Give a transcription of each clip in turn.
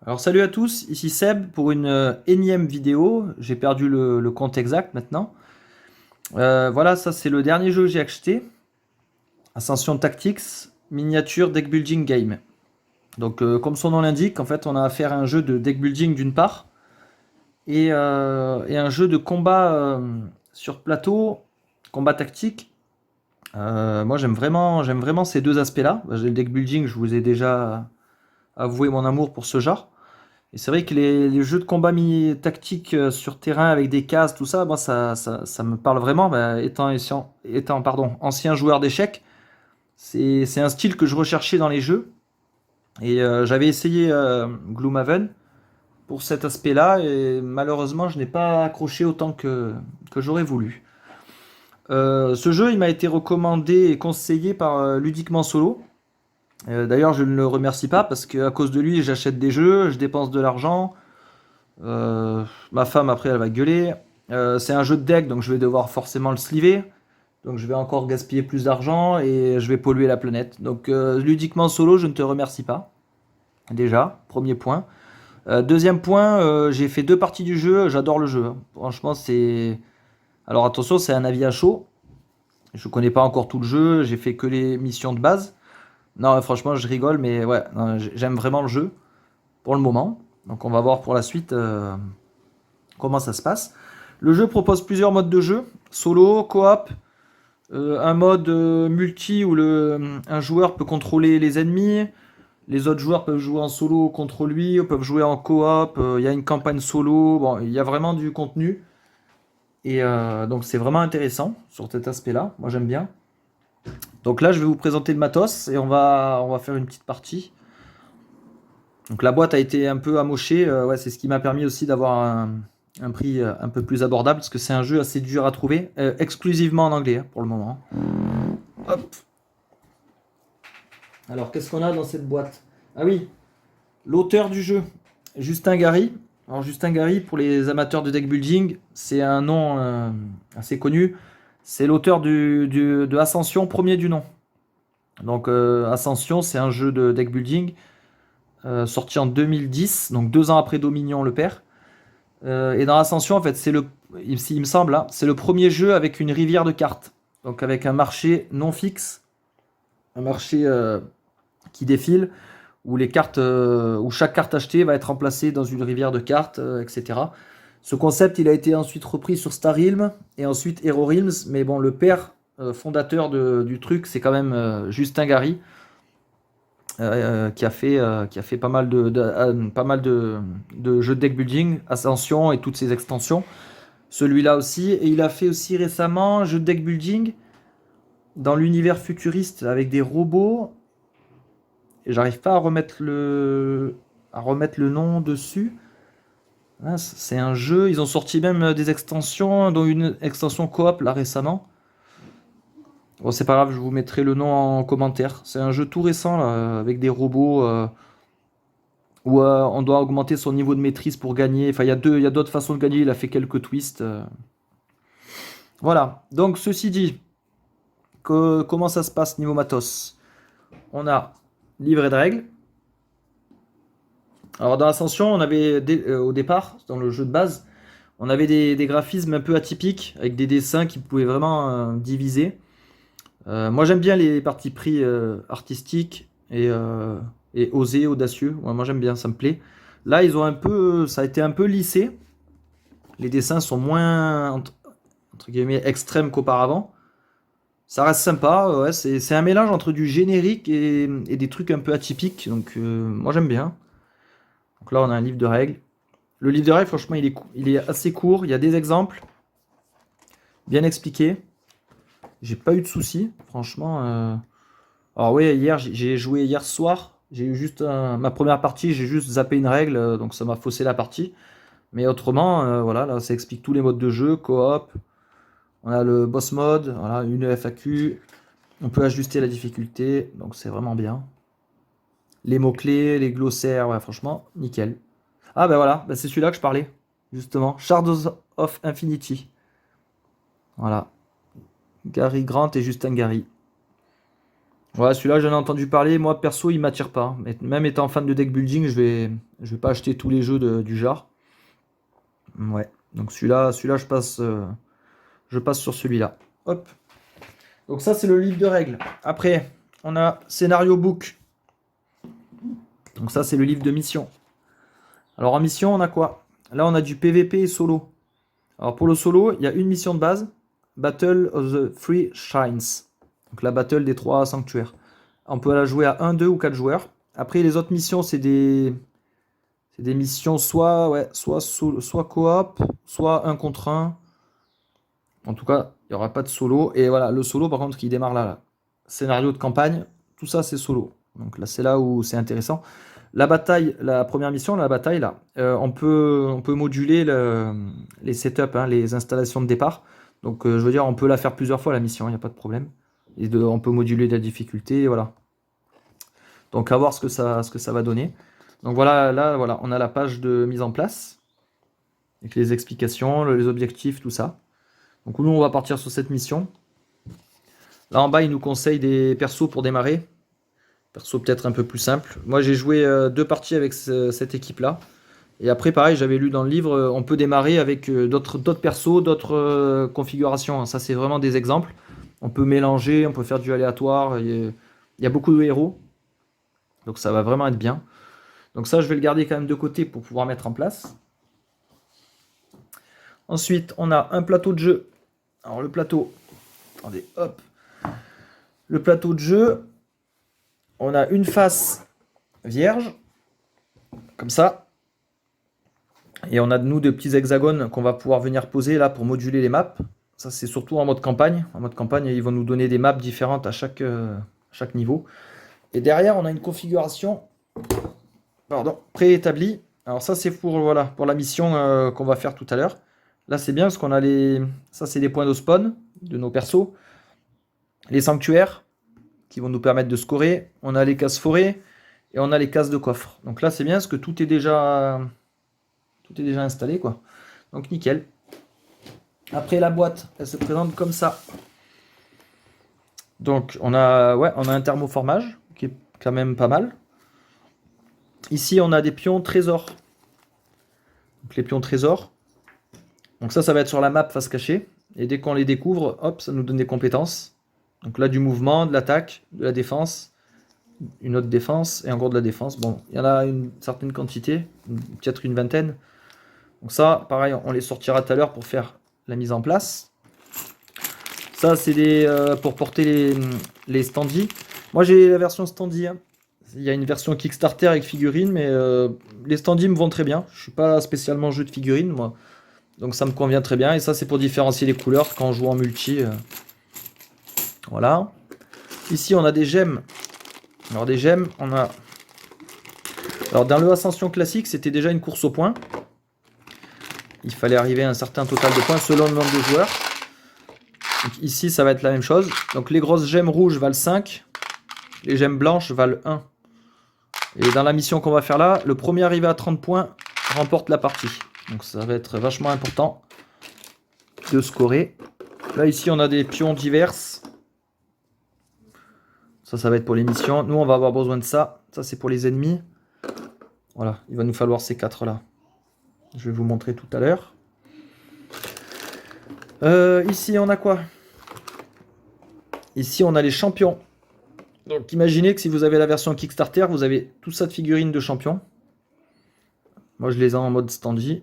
Alors salut à tous, ici Seb pour une énième vidéo. J'ai perdu le compte exact maintenant. Voilà, ça c'est le dernier jeu que j'ai acheté. Ascension Tactics, miniature deck building game. Donc comme son nom l'indique, en fait on a affaire à un jeu de deck building d'une part et un jeu de combat sur plateau, combat tactique. Moi j'aime vraiment ces deux aspects-là. Le deck building, je vous ai déjà avoué mon amour pour ce genre. Et c'est vrai que les jeux de combat tactique sur terrain avec des cases, tout ça, moi ça me parle vraiment. Bah, ancien joueur d'échecs, c'est un style que je recherchais dans les jeux. Et j'avais essayé Gloomhaven pour cet aspect-là, et malheureusement je n'ai pas accroché autant que j'aurais voulu. Ce jeu, il m'a été recommandé et conseillé par Ludiquement Solo. D'ailleurs, je ne le remercie pas parce qu'à cause de lui, j'achète des jeux, je dépense de l'argent. Ma femme, après, elle va gueuler. C'est un jeu de deck, donc je vais devoir forcément le sliver. Donc je vais encore gaspiller plus d'argent et je vais polluer la planète. Donc ludiquement solo, je ne te remercie pas. Déjà, premier point. Deuxième point, j'ai fait 2 parties du jeu, j'adore le jeu, hein. Franchement, c'est... Alors attention, c'est un avis à chaud. Je connais pas encore tout le jeu, j'ai fait que les missions de base. Non, franchement, je rigole, mais ouais, non, j'aime vraiment le jeu pour le moment. Donc on va voir pour la suite comment ça se passe. Le jeu propose plusieurs modes de jeu, solo, coop, un mode multi où un joueur peut contrôler les ennemis, les autres joueurs peuvent jouer en solo contre lui, peuvent jouer en coop, il y a une campagne solo, bon, il y a vraiment du contenu. Et donc c'est vraiment intéressant sur cet aspect-là, moi j'aime bien. Donc là je vais vous présenter le matos et on va faire une petite partie. Donc la boîte a été un peu amochée, ouais, c'est ce qui m'a permis aussi d'avoir un prix un peu plus abordable parce que c'est un jeu assez dur à trouver, exclusivement en anglais hein, pour le moment. Hop. Alors qu'est-ce qu'on a dans cette boîte? Ah oui, l'auteur du jeu, Justin Gary. Alors Justin Gary, pour les amateurs de deck building, c'est un nom assez connu. C'est l'auteur de Ascension, premier du nom. Donc Ascension, c'est un jeu de deck building sorti en 2010, donc 2 ans après Dominion le père. Et dans Ascension, en fait, il me semble, hein, c'est le premier jeu avec une rivière de cartes. Donc avec un marché non fixe, un marché qui défile, où où chaque carte achetée va être remplacée dans une rivière de cartes, etc. Ce concept, il a été ensuite repris sur Star Realm et ensuite Hero Realms, mais bon, le père fondateur du truc, c'est quand même Justin Gary, qui a fait pas mal de jeux de deck building, Ascension et toutes ses extensions. Celui-là aussi. Et il a fait aussi récemment un jeu de deck building dans l'univers futuriste avec des robots. Et j'arrive pas à remettre le nom dessus. Ah, c'est un jeu. Ils ont sorti même des extensions, dont une extension coop là récemment. Bon, c'est pas grave, je vous mettrai le nom en commentaire. C'est un jeu tout récent là, avec des robots où on doit augmenter son niveau de maîtrise pour gagner. Enfin, il y a d'autres façons de gagner. Il a fait quelques twists. Voilà. Donc, ceci dit, comment ça se passe niveau matos? On a livret de règles. Alors dans Ascension, au départ, dans le jeu de base, on avait des graphismes un peu atypiques, avec des dessins qui pouvaient vraiment diviser. Moi j'aime bien les parties pris artistiques et osés, audacieux. Ouais, moi j'aime bien, ça me plaît. Là, ça a été un peu lissé. Les dessins sont moins, entre guillemets, extrêmes qu'auparavant. Ça reste sympa, ouais, c'est un mélange entre du générique et des trucs un peu atypiques. Donc moi j'aime bien. Donc là, on a un livre de règles. Le livre de règles, franchement, il est assez court. Il y a des exemples bien expliqués. J'ai pas eu de soucis, franchement. Alors oui, j'ai joué hier soir. J'ai eu juste ma première partie, j'ai juste zappé une règle, donc ça m'a faussé la partie. Mais autrement, voilà, là, ça explique tous les modes de jeu, coop. On a le boss mode, voilà, une FAQ. On peut ajuster la difficulté, donc c'est vraiment bien. Les mots-clés, les glossaires, ouais, franchement, nickel. Ah ben voilà, ben c'est celui-là que je parlais, justement. Shards of Infinity. Voilà. Gary Grant et Justin Gary. Ouais, celui-là, j'en ai entendu parler. Moi, perso, il m'attire pas. Même étant fan de deck building, je vais pas acheter tous les jeux du genre. Ouais. Donc celui-là, je passe sur celui-là. Hop. Donc ça, c'est le livre de règles. Après, on a scénario book. Donc ça, c'est le livre de mission. Alors en mission, on a quoi? Là, on a du PVP et solo. Alors pour le solo, il y a une mission de base, Battle of the Three Shrines. Donc la battle des trois sanctuaires. On peut la jouer à 1, 2 ou 4 joueurs. Après, les autres missions, c'est des missions soit, ouais, soit coop, soit un contre un. En tout cas, il n'y aura pas de solo. Et voilà, le solo, par contre, qui démarre là. Scénario de campagne, tout ça, c'est solo. Donc là, c'est là où c'est intéressant. La bataille, la première mission, la bataille, là, on peut moduler les setups, hein, les installations de départ. Donc, je veux dire, on peut la faire plusieurs fois, la mission, il n'y a pas de problème. On peut moduler la difficulté, et voilà. Donc, à voir ce que ça va donner. Donc, voilà, là, voilà, on a la page de mise en place, avec les explications, les objectifs, tout ça. Donc, nous, on va partir sur cette mission. Là, en bas, il nous conseille des persos pour démarrer. Perso peut-être un peu plus simple. Moi, j'ai joué 2 parties avec cette équipe-là. Et après, pareil, j'avais lu dans le livre, on peut démarrer avec d'autres persos, d'autres configurations. Ça, c'est vraiment des exemples. On peut mélanger, on peut faire du aléatoire. Il y a beaucoup de héros. Donc ça va vraiment être bien. Donc ça, je vais le garder quand même de côté pour pouvoir mettre en place. Ensuite, on a un plateau de jeu. Alors le plateau, attendez, hop. Le plateau de jeu, on a une face vierge, comme ça. Et on a de nous de petits hexagones qu'on va pouvoir venir poser là pour moduler les maps. Ça, c'est surtout en mode campagne. En mode campagne, ils vont nous donner des maps différentes à chaque niveau. Et derrière, on a une configuration préétablie. Alors ça, c'est voilà, pour la mission qu'on va faire tout à l'heure. Là, c'est bien parce qu'on a ça, c'est les points de spawn de nos persos. Les sanctuaires qui vont nous permettre de scorer. On a les cases forêts et on a les cases de coffre. Donc là, c'est bien parce que tout est déjà installé, quoi. Donc nickel. Après, la boîte, elle se présente comme ça. Donc on a un thermoformage qui est quand même pas mal. Ici, on a des pions trésors. Donc les pions trésors. Donc ça va être sur la map face cachée. Et dès qu'on les découvre, hop, ça nous donne des compétences. Donc là, du mouvement, de l'attaque, de la défense, une autre défense et encore de la défense. Bon, il y en a une certaine quantité, peut-être une vingtaine. Donc ça, pareil, on les sortira tout à l'heure pour faire la mise en place. Ça, c'est pour porter les standees. Moi, j'ai la version standee, hein. Il y a une version Kickstarter avec figurines, mais les standees me vont très bien. Je suis pas spécialement jeu de figurines, moi. Donc ça me convient très bien. Et ça, c'est pour différencier les couleurs quand on joue en multi. Voilà. Ici, on a des gemmes. Alors des gemmes, on a... Alors dans le Ascension classique, c'était déjà une course au point. Il fallait arriver à un certain total de points selon le nombre de joueurs. Donc ici, ça va être la même chose. Donc les grosses gemmes rouges valent 5. Les gemmes blanches valent 1. Et dans la mission qu'on va faire là, le premier arrivé à 30 points remporte la partie. Donc ça va être vachement important de scorer. Là, ici, on a des pions diverses. Ça va être pour les missions. Nous, on va avoir besoin de ça. Ça, c'est pour les ennemis. Voilà, il va nous falloir ces 4 là. Je vais vous montrer tout à l'heure. Ici, on a quoi? Ici, on a les champions. Donc, imaginez que si vous avez la version Kickstarter, vous avez tout ça de figurines de champions. Moi, je les ai en mode standy.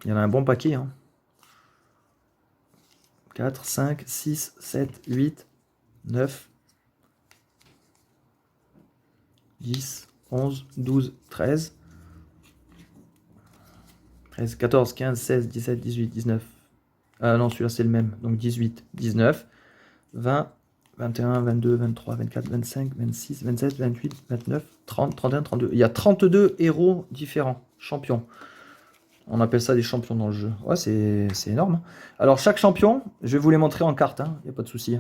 Il y en a un bon paquet. 4, 5, 6, 7, 8, 9, 10, 11, 12, 13. 13, 14, 15, 16, 17, 18, 19. Non, celui-là, c'est le même. Donc 18, 19, 20, 21, 22, 23, 24, 25, 26, 27, 28, 29, 30, 31, 32. Il y a 32 héros différents, champions. On appelle ça des champions dans le jeu. Ouais, c'est énorme. Alors, chaque champion, je vais vous les montrer en cartes, il n'y a pas de souci.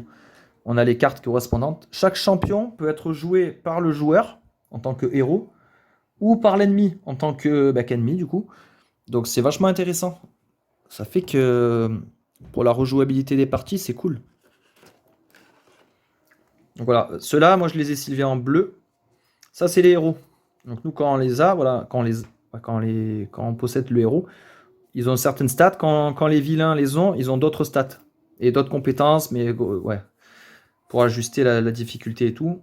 On a les cartes correspondantes. Chaque champion peut être joué par le joueur, en tant que héros, ou par l'ennemi, en tant que qu'ennemi, du coup. Donc, c'est vachement intéressant. Ça fait que, pour la rejouabilité des parties, c'est cool. Donc voilà, ceux-là, moi je les ai sylvés en bleu. Ça, c'est les héros. Donc nous, quand on les a, voilà, quand on possède le héros, ils ont certaines stats. Quand les vilains les ont, ils ont d'autres stats. Et d'autres compétences, mais ouais, pour ajuster la difficulté et tout.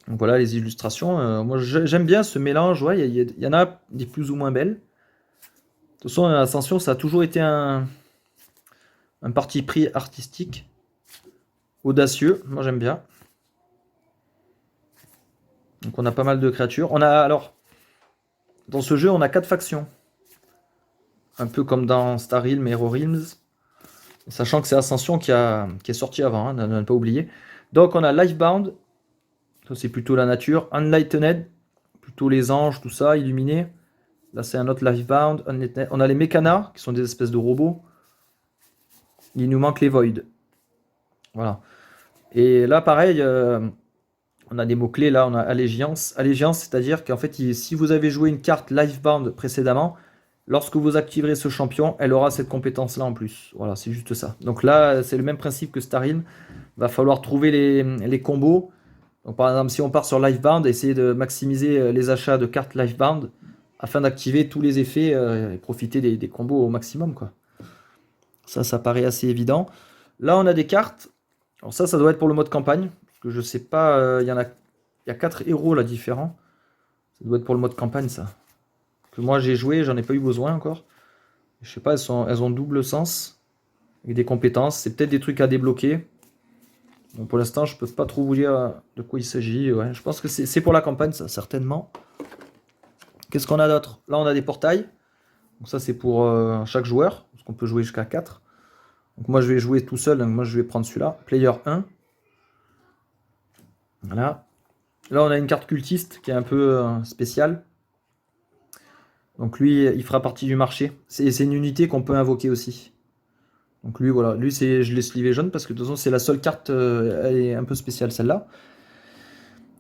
Donc voilà les illustrations. Moi j'aime bien ce mélange. Ouais, il y en a des plus ou moins belles. De toute façon, Ascension, ça a toujours été un parti pris artistique. Audacieux, moi j'aime bien. Donc on a pas mal de créatures. On a alors, dans ce jeu, on a 4 factions. Un peu comme dans Star Realm et Hero Realms. Sachant que c'est Ascension qui est sorti avant, hein, ne pas oublier. Donc on a Lifebound, ça c'est plutôt la nature. Unlightened, plutôt les anges, tout ça, illuminés. Là c'est un autre Lifebound. On a les Mechana, qui sont des espèces de robots. Il nous manque les Void. Voilà. Et là pareil, on a des mots-clés, là on a Allégeance. Allégeance, c'est-à-dire qu'en fait, si vous avez joué une carte Lifebound précédemment, lorsque vous activerez ce champion, elle aura cette compétence-là en plus. Voilà, c'est juste ça. Donc là, c'est le même principe que Starin. Va falloir trouver les combos. Donc par exemple, si on part sur Lifebound, essayer de maximiser les achats de cartes Lifebound afin d'activer tous les effets et profiter des combos au maximum, quoi. Ça paraît assez évident. Là, on a des cartes. Alors ça doit être pour le mode campagne. Parce que je sais pas, il y a 4 héros là différents. Ça doit être pour le mode campagne, ça. Que moi j'ai joué, j'en ai pas eu besoin encore. Je sais pas, elles ont double sens. Avec des compétences. C'est peut-être des trucs à débloquer. Bon, pour l'instant, je peux pas trop vous dire de quoi il s'agit. Ouais. Je pense que c'est pour la campagne, ça, certainement. Qu'est-ce qu'on a d'autre? Là, on a des portails. Donc ça, c'est pour chaque joueur. Parce qu'on peut jouer jusqu'à 4. Donc moi, je vais jouer tout seul. Donc moi, je vais prendre celui-là. Player 1. Voilà. Là, on a une carte cultiste qui est un peu spéciale. Donc lui, il fera partie du marché. C'est une unité qu'on peut invoquer aussi. Donc lui, voilà. Lui, je l'ai slivé jaune parce que de toute façon, c'est la seule carte. Elle est un peu spéciale, celle-là.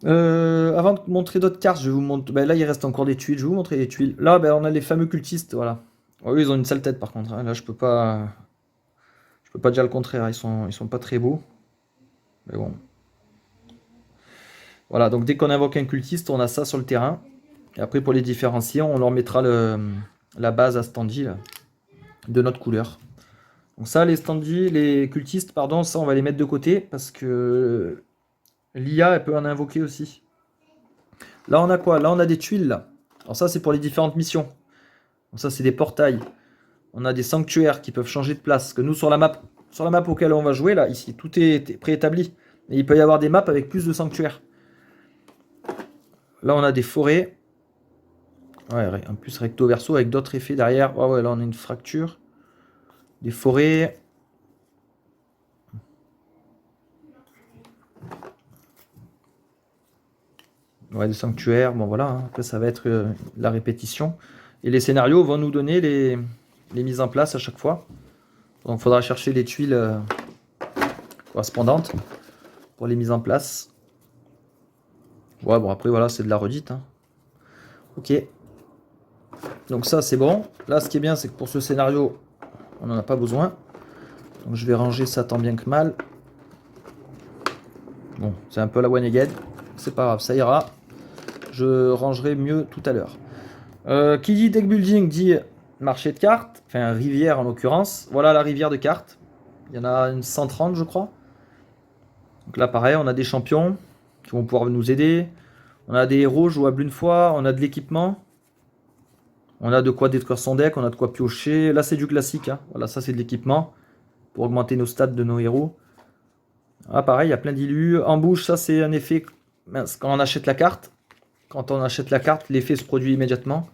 Avant de montrer d'autres cartes, je vais vous montrer. Ben là, il reste encore des tuiles. Je vais vous montrer les tuiles. Là, ben, on a les fameux cultistes. Voilà. Oh, eux, ils ont une sale tête par contre, hein. Là, je peux pas. Je peux pas dire le contraire. Ils sont pas très beaux. Mais bon. Voilà. Donc dès qu'on invoque un cultiste, on a ça sur le terrain. Et après, pour les différencier, on leur mettra la base à standy là, de notre couleur. Donc ça, les cultistes, pardon, ça, on va les mettre de côté parce que l'IA, elle peut en invoquer aussi. Là, on a quoi? Là, on a des tuiles, là. Alors ça, c'est pour les différentes missions. Donc ça, c'est des portails. On a des sanctuaires qui peuvent changer de place. Parce que nous, sur la map auquel on va jouer, là, ici, tout est préétabli. Et il peut y avoir des maps avec plus de sanctuaires. Là, on a des forêts. Ouais, en plus recto verso avec d'autres effets derrière. Oh ouais, là, on a une fracture. Des forêts. Ouais, des sanctuaires. Bon, voilà. Hein. Après, ça va être la répétition. Et les scénarios vont nous donner les mises en place à chaque fois. Donc, il faudra chercher les tuiles correspondantes pour les mises en place. Ouais, bon, après, voilà, c'est de la redite. Hein. Ok. Donc, ça, c'est bon. Là, ce qui est bien, c'est que pour ce scénario, on n'en a pas besoin. Donc, je vais ranger ça tant bien que mal. Bon, c'est un peu la one again. C'est pas grave, ça ira. Je rangerai mieux tout à l'heure. Qui dit deck building dit marché de cartes. Enfin, rivière en l'occurrence. Voilà la rivière de cartes. Il y en a une 130, je crois. Donc là, pareil, on a des champions qui vont pouvoir nous aider. On a des héros jouables une fois. On a de l'équipement. On a de quoi détruire son deck. On a de quoi piocher. Là, c'est du classique. Hein. Voilà, ça, c'est de l'équipement pour augmenter nos stats de nos héros. Ah, pareil, il y a plein d'illus. En bouche, ça, c'est un effet quand on achète la carte. Quand on achète la carte, l'effet se produit immédiatement.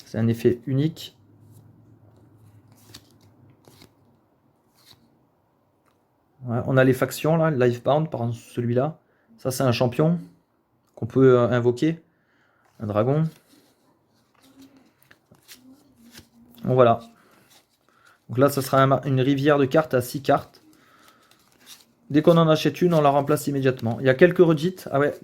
C'est un effet unique. Ouais, on a les factions là, Lifebound par exemple celui-là. Ça c'est un champion qu'on peut invoquer. Un dragon. Bon voilà. Donc là ça sera une rivière de cartes à 6 cartes. Dès qu'on en achète une, on la remplace immédiatement. Il y a quelques redites. Ah ouais,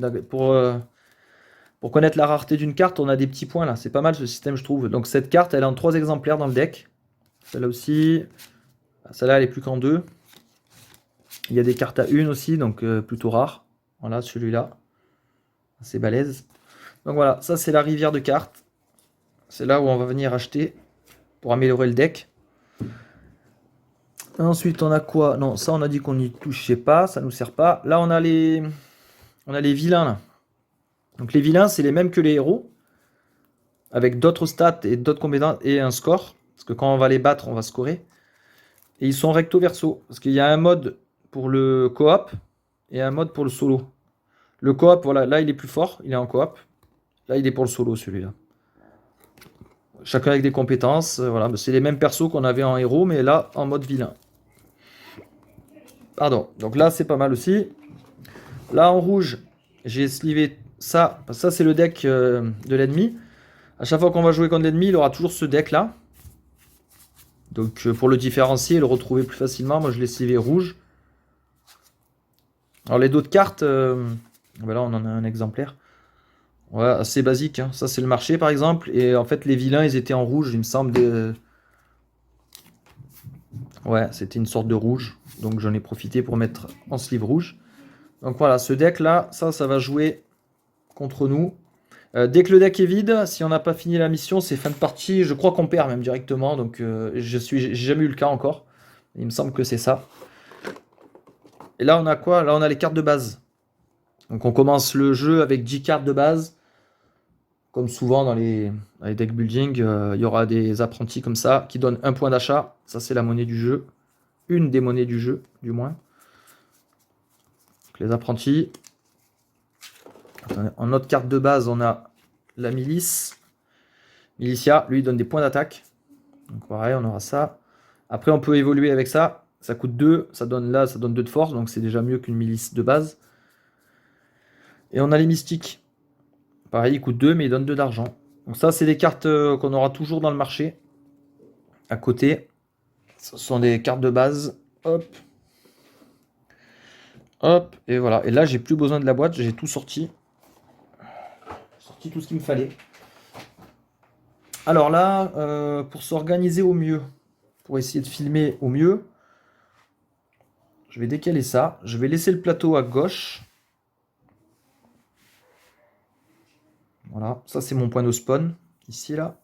pour connaître la rareté d'une carte, on a des petits points là. C'est pas mal ce système je trouve. Donc cette carte elle est en 3 exemplaires dans le deck. Celle-là aussi. Celle-là elle est plus qu'en 2. Il y a des cartes à une aussi, donc plutôt rare. Voilà, celui-là. C'est balèze. Donc voilà, ça c'est la rivière de cartes. C'est là où on va venir acheter pour améliorer le deck. Ensuite, on a quoi? Non, ça on a dit qu'on n'y touchait pas, ça nous sert pas. Là, on a les vilains là. Donc les vilains, c'est les mêmes que les héros, avec d'autres stats et d'autres compétences et un score. Parce que quand on va les battre, on va scorer. Et ils sont recto verso. Parce qu'il y a un mode pour le coop et un mode pour le solo. Le coop, voilà, là il est plus fort, il est en coop. Là, il est pour le solo celui-là. Chacun avec des compétences. Voilà, c'est les mêmes persos qu'on avait en héros, mais là en mode vilain. Pardon. Donc là, c'est pas mal aussi. Là en rouge, j'ai slivé ça. Parce que ça, c'est le deck de l'ennemi. À chaque fois qu'on va jouer contre l'ennemi, il aura toujours ce deck là. Donc pour le différencier et le retrouver plus facilement, moi je l'ai slivé rouge. Alors les d'autres cartes, ben là on en a un exemplaire. Ouais, assez basique, hein. Ça c'est le marché par exemple. Et en fait les vilains ils étaient en rouge, il me semble. Ouais, c'était une sorte de rouge. Donc j'en ai profité pour mettre en sleeve rouge. Donc voilà, ce deck là, ça va jouer contre nous. Dès que le deck est vide, si on n'a pas fini la mission, c'est fin de partie. Je crois qu'on perd même directement. Donc j'ai jamais eu le cas encore. Il me semble que c'est ça. Et là on a quoi? Là on a les cartes de base. Donc on commence le jeu avec 10 cartes de base. Comme souvent dans les deck building, il y aura des apprentis comme ça qui donnent un point d'achat. Ça c'est la monnaie du jeu. Une des monnaies du jeu, du moins. Donc, les apprentis. En notre carte de base, on a la milice. Militia, lui, il donne des points d'attaque. Donc pareil, on aura ça. Après, on peut évoluer avec ça. Ça coûte 2. Ça donne 2 de force. Donc c'est déjà mieux qu'une milice de base. Et on a les mystiques. Pareil, il coûte 2, mais il donne 2 d'argent. Donc ça, c'est des cartes qu'on aura toujours dans le marché. À côté. Ce sont des cartes de base. Hop. Hop. Et voilà. Et là, j'ai plus besoin de la boîte. J'ai tout sorti. J'ai sorti tout ce qu'il me fallait. Alors là, pour s'organiser au mieux, pour essayer de filmer au mieux, je vais décaler ça. Je vais laisser le plateau à gauche. Voilà, ça c'est mon point de spawn, ici là.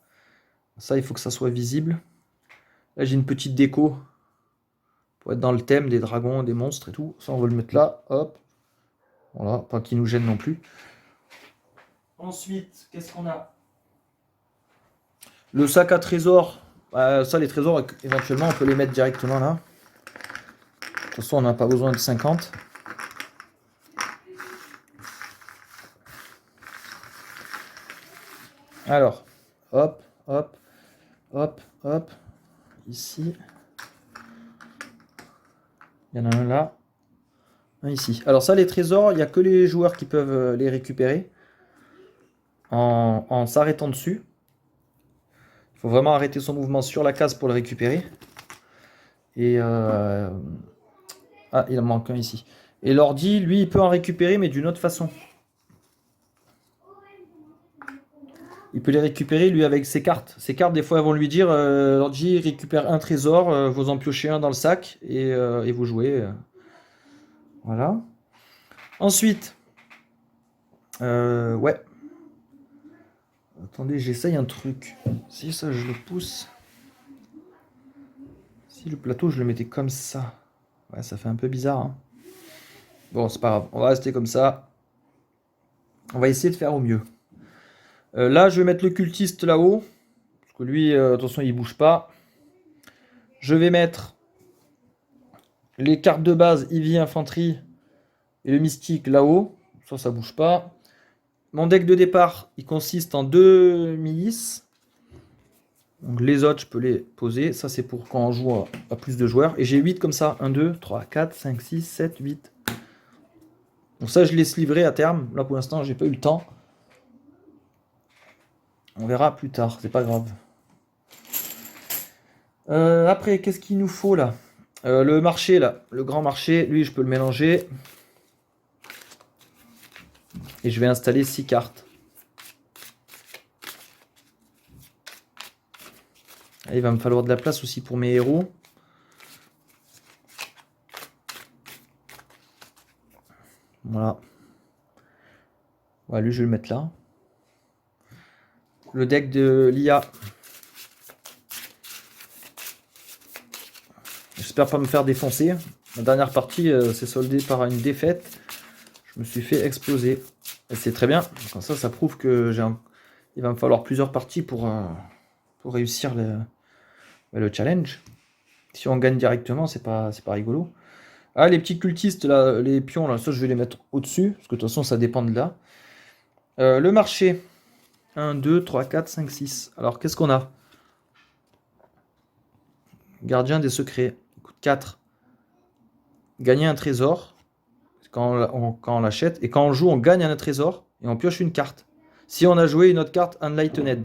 Ça, il faut que ça soit visible. Là, j'ai une petite déco pour être dans le thème des dragons, des monstres et tout. Ça, on va le mettre là, hop. Voilà, pas qu'il nous gêne non plus. Ensuite, qu'est-ce qu'on a? Le sac à trésors. Ça, les trésors, éventuellement, on peut les mettre directement là. De toute façon, on n'a pas besoin de 50. Alors, hop, hop, hop, hop. Ici. Il y en a un là. Un ici. Alors ça, les trésors, il n'y a que les joueurs qui peuvent les récupérer. En s'arrêtant dessus. Il faut vraiment arrêter son mouvement sur la case pour le récupérer. Et ah, il en manque un ici. Et l'ordi, lui, il peut en récupérer, mais d'une autre façon. Il peut les récupérer, lui, avec ses cartes. Ses cartes, des fois, elles vont lui dire, l'ordi récupère un trésor, vous en piochez un dans le sac, et vous jouez. Voilà. Ensuite, ouais. Attendez, j'essaye un truc. Si ça, je le pousse. Si le plateau, je le mettais comme ça. Ouais, ça fait un peu bizarre, hein. Bon, c'est pas grave. On va rester comme ça. On va essayer de faire au mieux. Là, je vais mettre le cultiste là-haut. Parce que lui, attention, il bouge pas. Je vais mettre les cartes de base, Ivy Infanterie et le mystique là-haut. Ça bouge pas. Mon deck de départ, il consiste en 2 milices. Donc les autres, je peux les poser. Ça, c'est pour quand on joue à plus de joueurs. Et j'ai 8 comme ça. 1, 2, 3, 4, 5, 6, 7, 8. Donc ça, je laisse livrer à terme. Là, pour l'instant, j'ai pas eu le temps. On verra plus tard, c'est pas grave. Après, qu'est-ce qu'il nous faut là? Le marché là, le grand marché, lui, je peux le mélanger. Et je vais installer 6 cartes. Et il va me falloir de la place aussi pour mes héros. Voilà. Voilà, lui, je vais le mettre là. Le deck de l'IA. J'espère pas me faire défoncer. La dernière partie s'est soldée par une défaite. Je me suis fait exploser. Et c'est très bien. Comme ça prouve que il va me falloir plusieurs parties pour réussir le challenge. Si on gagne directement, c'est pas rigolo. Ah, les petits cultistes, là, les pions, là, ça je vais les mettre au-dessus, parce que de toute façon ça dépend de là. Le marché. 1, 2, 3, 4, 5, 6. Alors qu'est-ce qu'on a? Gardien des secrets. Coûte 4. Gagner un trésor. Quand on l'achète. Et quand on joue, on gagne un trésor. Et on pioche une carte. Si on a joué une autre carte, Enlightened.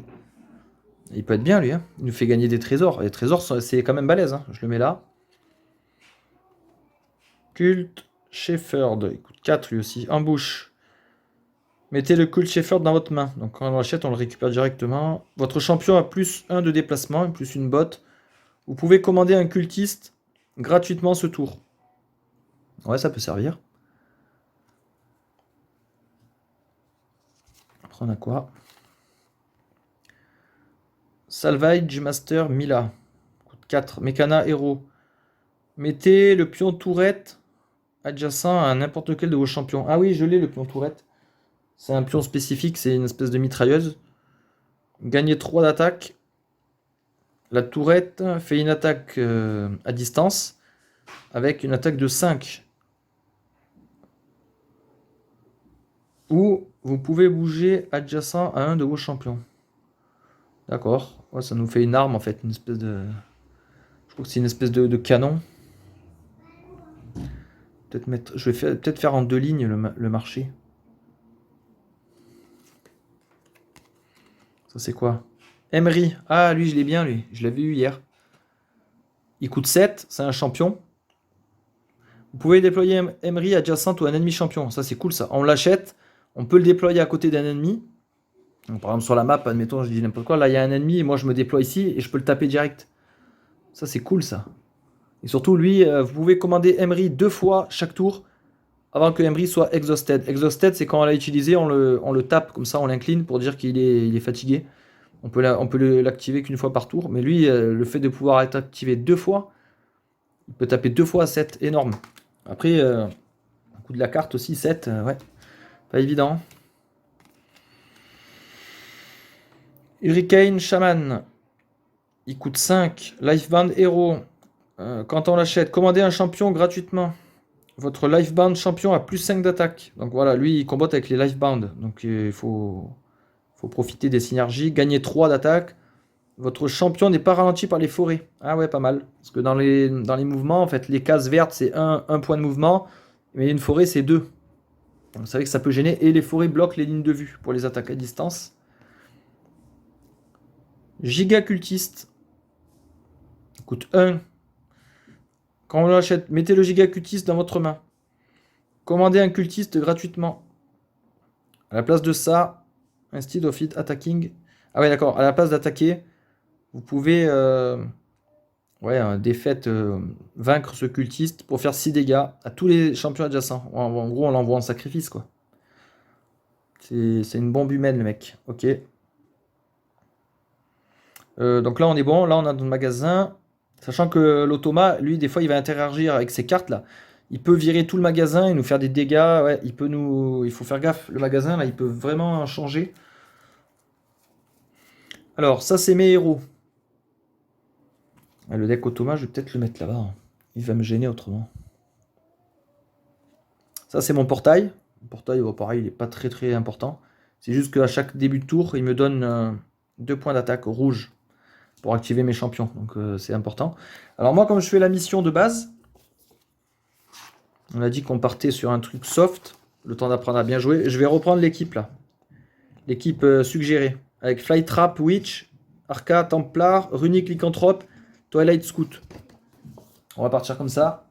Il peut être bien lui, hein. Il nous fait gagner des trésors. Et les trésors, c'est quand même balèze, hein. Je le mets là. Culte Shepherd. Il coûte 4 lui aussi. Embouche. Mettez le Culte Shepherd dans votre main. Donc quand on l'achète, on le récupère directement. Votre champion a plus 1 de déplacement, plus une botte. Vous pouvez commander un cultiste gratuitement ce tour. Ouais, ça peut servir. Après, on a quoi? Salvage Master Mila. Coûte 4. Mécana Héros. Mettez le pion tourette adjacent à n'importe quel de vos champions. Ah oui, je l'ai le pion tourette. C'est un pion spécifique, c'est une espèce de mitrailleuse. Gagnez 3 d'attaque. La tourette fait une attaque à distance avec une attaque de 5. Ou vous pouvez bouger adjacent à un de vos champions. D'accord. Ouais, ça nous fait une arme en fait, une espèce de... Je crois que c'est une espèce de canon. Je vais peut-être faire en 2 lignes le marché. Ça c'est quoi? Emery. Ah lui je l'ai bien lui. Je l'avais eu hier. Il coûte 7, c'est un champion. Vous pouvez déployer Emery adjacente ou un ennemi champion. Ça c'est cool ça. On l'achète, on peut le déployer à côté d'un ennemi. Donc, par exemple sur la map, admettons je dis n'importe quoi, là il y a un ennemi et moi je me déploie ici et je peux le taper direct. Ça c'est cool ça. Et surtout lui, vous pouvez commander Emery 2 fois chaque tour avant que Emery soit exhausted. Exhausted c'est quand on l'a utilisé, on le tape comme ça, on l'incline pour dire qu'il est fatigué. On peut l'activer qu'une fois par tour. Mais lui, le fait de pouvoir être activé 2 fois, il peut taper 2 fois à 7, énorme. Après, un coup de la carte aussi, 7, ouais, pas évident. Hurricane Shaman, il coûte 5. Lifeband Hero, quand on l'achète, commandez un champion gratuitement. Votre Lifeband champion a plus 5 d'attaque. Donc voilà, lui, il combatte avec les Lifeband. Donc il faut profiter des synergies. Gagner 3 d'attaque. Votre champion n'est pas ralenti par les forêts. Ah ouais, pas mal. Parce que dans les mouvements, en fait, les cases vertes, c'est 1 point de mouvement. Mais une forêt, c'est 2. Vous savez que ça peut gêner. Et les forêts bloquent les lignes de vue pour les attaques à distance. Giga cultiste. Coûte 1. Quand on l'achète, mettez le giga cultiste dans votre main. Commandez un cultiste gratuitement. À la place de ça, instead of it attacking. Ah ouais, d'accord. À la place d'attaquer, vous pouvez... ouais, défaite, vaincre ce cultiste pour faire 6 dégâts à tous les champions adjacents. En gros, on l'envoie en sacrifice, quoi. C'est une bombe humaine, le mec. Ok. Donc là, on est bon. Là, on a dans le magasin. Sachant que l'automa, lui, des fois, il va interagir avec ces cartes-là. Il peut virer tout le magasin et nous faire des dégâts. Ouais, il faut faire gaffe. Le magasin, là, il peut vraiment changer. Alors, ça, c'est mes héros. Le deck automa, je vais peut-être le mettre là-bas. Il va me gêner autrement. Ça, c'est mon portail. Le portail, pareil, il n'est pas très très important. C'est juste qu'à chaque début de tour, il me donne 2 points d'attaque rouge pour activer mes champions. Donc, c'est important. Alors moi, comme je fais la mission de base, on a dit qu'on partait sur un truc soft. Le temps d'apprendre à bien jouer. Je vais reprendre l'équipe là. L'équipe suggérée. Avec Flytrap, Witch, Arca, Templar, Runic, Lycanthrope, Twilight Scout. On va partir comme ça.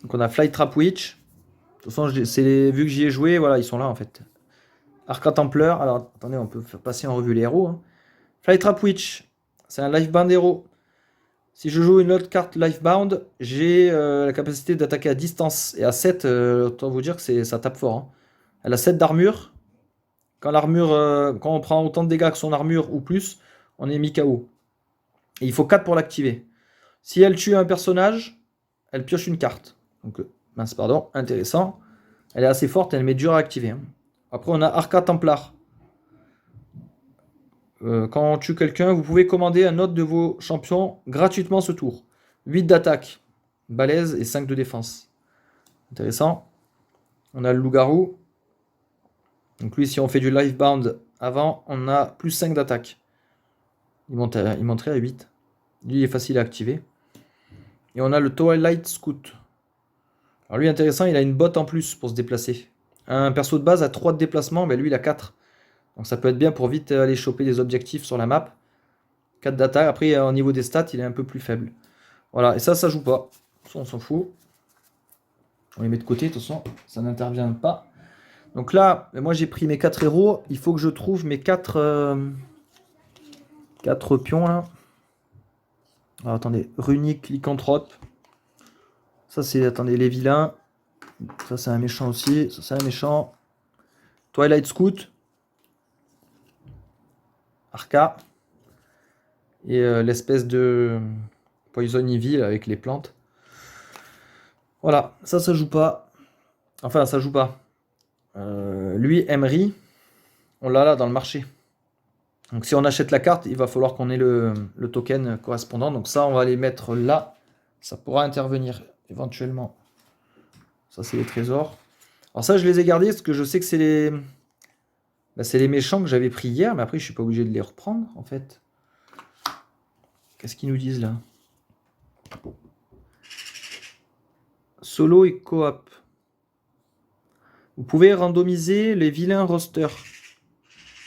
Donc on a Flytrap, Witch. De toute façon, vu que j'y ai joué, voilà, ils sont là en fait. Arca Templar. Alors attendez, on peut faire passer en revue les héros. Hein. Flytrap Witch, c'est un Lifeband héros. Si je joue une autre carte Lifebound, j'ai la capacité d'attaquer à distance. Et à 7, autant vous dire que ça tape fort, hein. Elle a 7 d'armure. Quand on prend autant de dégâts que son armure ou plus, on est mis KO. Et il faut 4 pour l'activer. Si elle tue un personnage, elle pioche une carte. Donc, mince, pardon, intéressant. Elle est assez forte, elle met dur à activer, hein. Après, on a Arca Templar. Quand on tue quelqu'un, vous pouvez commander un autre de vos champions gratuitement ce tour. 8 d'attaque, balèze et 5 de défense. Intéressant. On a le loup-garou. Donc lui, si on fait du Lifebound avant, on a plus 5 d'attaque. Il monterait à 8. Lui, il est facile à activer. Et on a le Twilight Scout. Alors lui, intéressant, il a une botte en plus pour se déplacer. Un perso de base a 3 de déplacement, mais lui, il a 4. Donc ça peut être bien pour vite aller choper des objectifs sur la map. 4 d'attaque. Après, au niveau des stats, il est un peu plus faible. Voilà, et ça joue pas. De toute façon, on s'en fout. On les met de côté, de toute façon, ça n'intervient pas. Donc là, moi j'ai pris mes 4 héros. Il faut que je trouve mes 4 pions là. Alors attendez, Runique, Lycanthrope. Ça c'est, attendez, les vilains. Ça c'est un méchant aussi. Ça c'est un méchant. Twilight Scout. Arca. Et l'espèce de Poison Ivy là, avec les plantes. Voilà, ça joue pas. Enfin, ça joue pas. Lui, Emery, on l'a là dans le marché. Donc si on achète la carte, il va falloir qu'on ait le token correspondant. Donc ça, on va les mettre là. Ça pourra intervenir éventuellement. Ça, c'est les trésors. Alors ça, je les ai gardés parce que je sais que c'est les méchants que j'avais pris hier. Mais après, je suis pas obligé de les reprendre, en fait. Qu'est-ce qu'ils nous disent, là? Solo et coop. Vous pouvez randomiser les vilains rosters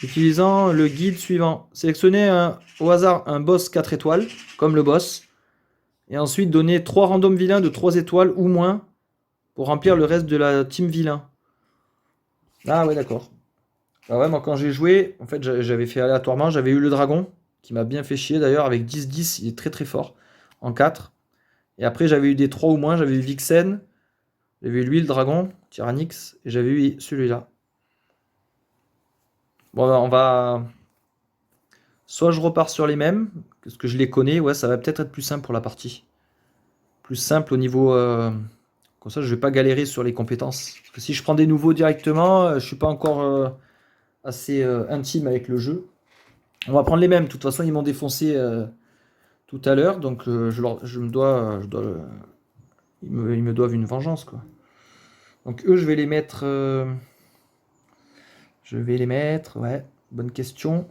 utilisant le guide suivant. Sélectionnez au hasard un boss 4 étoiles, comme le boss, et ensuite donnez 3 randoms vilains de 3 étoiles ou moins pour remplir le reste de la team vilain. Ah ouais, d'accord. Ah ouais, moi quand j'ai joué, en fait j'avais fait aléatoirement, j'avais eu le dragon, qui m'a bien fait chier d'ailleurs, avec 10-10, il est très très fort, en 4. Et après j'avais eu des 3 ou moins, j'avais eu Vixen, j'avais eu lui le dragon, Tyrannix, et j'avais eu celui-là. Bon, on va... Soit je repars sur les mêmes, parce que je les connais, ouais, ça va peut-être être plus simple pour la partie. Plus simple au niveau... Comme ça, je vais pas galérer sur les compétences. Parce que si je prends des nouveaux directement, je suis pas encore assez intime avec le jeu. On va prendre les mêmes. De toute façon, ils m'ont défoncé tout à l'heure, donc ils me doivent une vengeance, quoi. Donc eux, je vais les mettre... ouais, bonne question.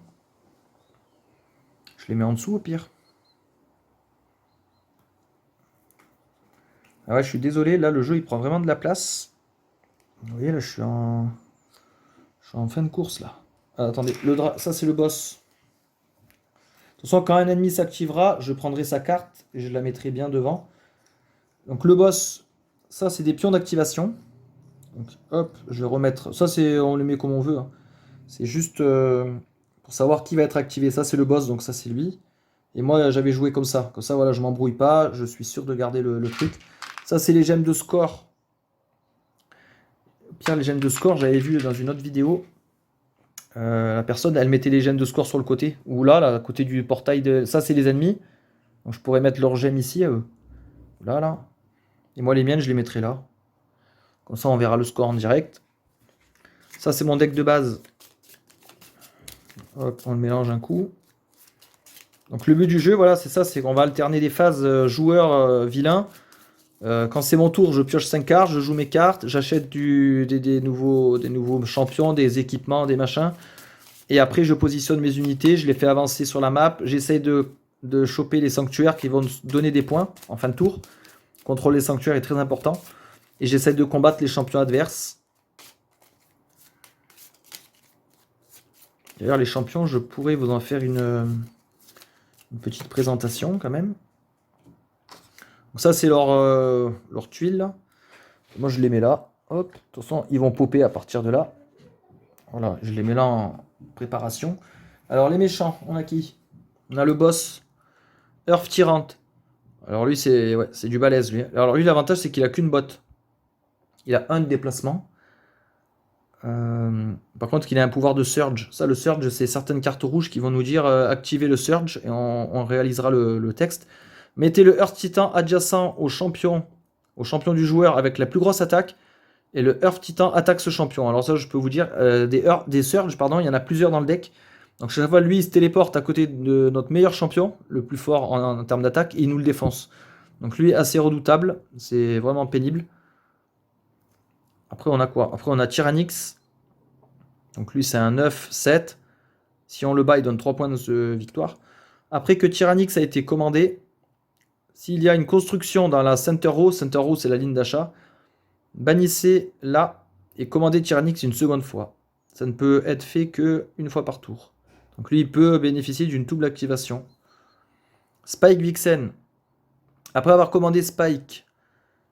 Je les mets en dessous au pire. Ah ouais, je suis désolé, là le jeu il prend vraiment de la place. Vous voyez, là je suis en fin de course là. Ah, attendez, ça c'est le boss. De toute façon, quand un ennemi s'activera, je prendrai sa carte et je la mettrai bien devant. Donc le boss, ça c'est des pions d'activation. Donc hop, je vais remettre. Ça c'est, on le met comme on veut, hein. C'est juste pour savoir qui va être activé. Ça c'est le boss, donc ça c'est lui. Et moi j'avais joué comme ça. Comme ça, voilà, je m'embrouille pas. Je suis sûr de garder le truc. Ça c'est les gemmes de score. Pierre, les gemmes de score, j'avais vu dans une autre vidéo. La personne, elle mettait les gemmes de score sur le côté. Ou là, à côté du portail de. Ça, c'est les ennemis. Donc je pourrais mettre leurs gemmes ici à eux. Là, là. Et moi, les miennes, je les mettrai là. Comme ça, on verra le score en direct. Ça, c'est mon deck de base. Hop, on le mélange un coup. Donc le but du jeu, voilà, c'est ça, c'est qu'on va alterner des phases joueurs vilains. Quand c'est mon tour, je pioche 5 cartes, je joue mes cartes, j'achète des nouveaux champions, des équipements, des machins. Et après, je positionne mes unités, je les fais avancer sur la map. J'essaye de choper les sanctuaires qui vont donner des points en fin de tour. Contrôle des sanctuaires est très important. Et j'essaye de combattre les champions adverses. D'ailleurs, les champions, je pourrais vous en faire une petite présentation quand même. Donc ça, c'est leur tuile. Là. Moi, je les mets là. Hop. De toute façon, ils vont popper à partir de là. Voilà, je les mets là en préparation. Alors, les méchants, on a qui? On a le boss. Earth Tyrant. Alors lui, c'est ouais, c'est du balèze, lui. Alors lui, l'avantage, c'est qu'il a qu'une botte. Il a un de déplacement. Par contre, il a un pouvoir de surge. Ça, le surge, c'est certaines cartes rouges qui vont nous dire activer le surge et on réalisera le texte. Mettez le Earth Titan adjacent au champion du joueur avec la plus grosse attaque. Et le Earth Titan attaque ce champion. Alors ça, je peux vous dire, des Surge, pardon, il y en a plusieurs dans le deck. Donc chaque fois, lui, il se téléporte à côté de notre meilleur champion, le plus fort en termes d'attaque, et il nous le défonce. Donc lui, assez redoutable, c'est vraiment pénible. Après, on a quoi? Après, on a Tyrannix. Donc lui, c'est un 9-7. Si on le bat, il donne 3 points de victoire. Après que Tyrannix a été commandé, s'il y a une construction dans la Center Row c'est la ligne d'achat, bannissez là et commandez Tyrannix une seconde fois. Ça ne peut être fait que une fois par tour. Donc lui, il peut bénéficier d'une double activation. Spike Vixen. Après avoir commandé Spike,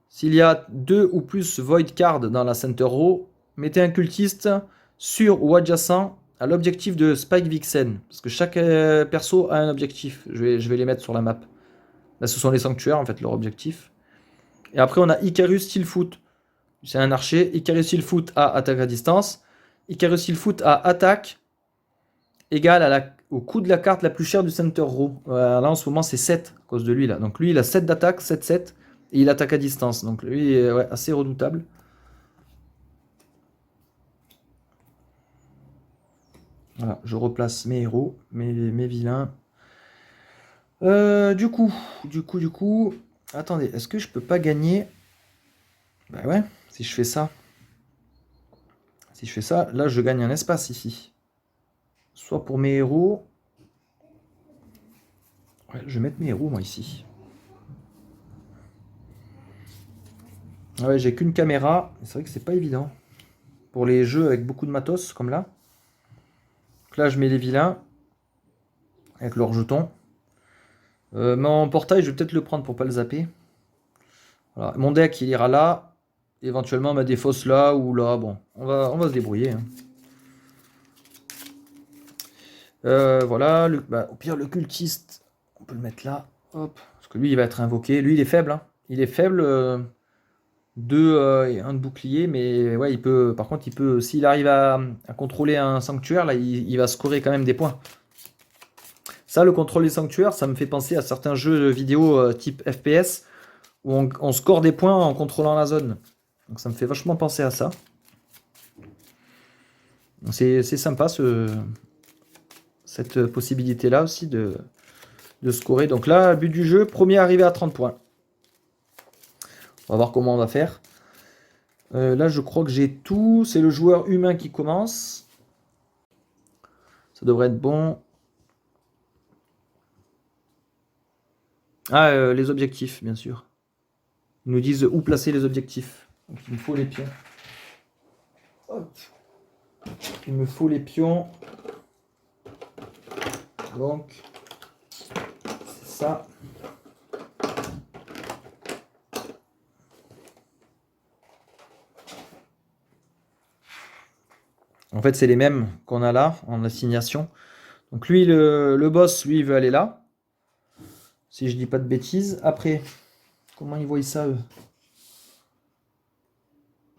s'il y a 2 ou plus Void Cards dans la Center Row, mettez un cultiste sur ou adjacent à l'objectif de Spike Vixen. Parce que chaque perso a un objectif. Je vais les mettre sur la map. Là, ce sont les sanctuaires, en fait, leur objectif. Et après, on a Icarus Steelfoot. C'est un archer. Icarus Steelfoot a attaque à distance. Icarus Steelfoot a attaque égale au coût de la carte la plus chère du Center Row. Là, en ce moment, c'est 7 à cause de lui. Là. Donc lui, il a 7 d'attaque, 7-7. Et il attaque à distance. Donc lui, ouais, assez redoutable. Voilà, je replace mes héros, mes vilains. Du coup. Attendez, est-ce que je peux pas gagner? Bah ouais, si je fais ça. Si je fais ça, là, je gagne un espace ici. Soit pour mes héros. Ouais, je vais mettre mes héros, moi, ici. Ah ouais, j'ai qu'une caméra. C'est vrai que c'est pas évident. Pour les jeux avec beaucoup de matos, comme là. Donc là, je mets les vilains. Avec leurs jetons. Mon portail, je vais peut-être le prendre pour pas le zapper. Voilà. Mon deck, il ira là. Éventuellement, ma défausse là ou là. Bon, on va se débrouiller. Hein. Voilà. Au pire, le cultiste, on peut le mettre là. Hop. Parce que lui, il va être invoqué. Lui, il est faible. Hein. Il est faible. 2 et 1 de bouclier. Mais ouais, il peut. Par contre, il peut. S'il arrive à contrôler un sanctuaire, là, il va scorer quand même des points. Ça, le contrôle des sanctuaires, ça me fait penser à certains jeux vidéo type FPS où on score des points en contrôlant la zone. Donc ça me fait vachement penser à ça. C'est sympa cette possibilité-là aussi de scorer. Donc là, but du jeu, premier arrivé à 30 points. On va voir comment on va faire. Là, je crois que j'ai tout. C'est le joueur humain qui commence. Ça devrait être bon. Ah, les objectifs, bien sûr. Ils nous disent où placer les objectifs. Donc il me faut les pions. Hop. Il me faut les pions. Donc, c'est ça. En fait, c'est les mêmes qu'on a là, en assignation. Donc lui, le boss, lui, il veut aller là. Si je dis pas de bêtises. Après, comment ils voient ça, eux?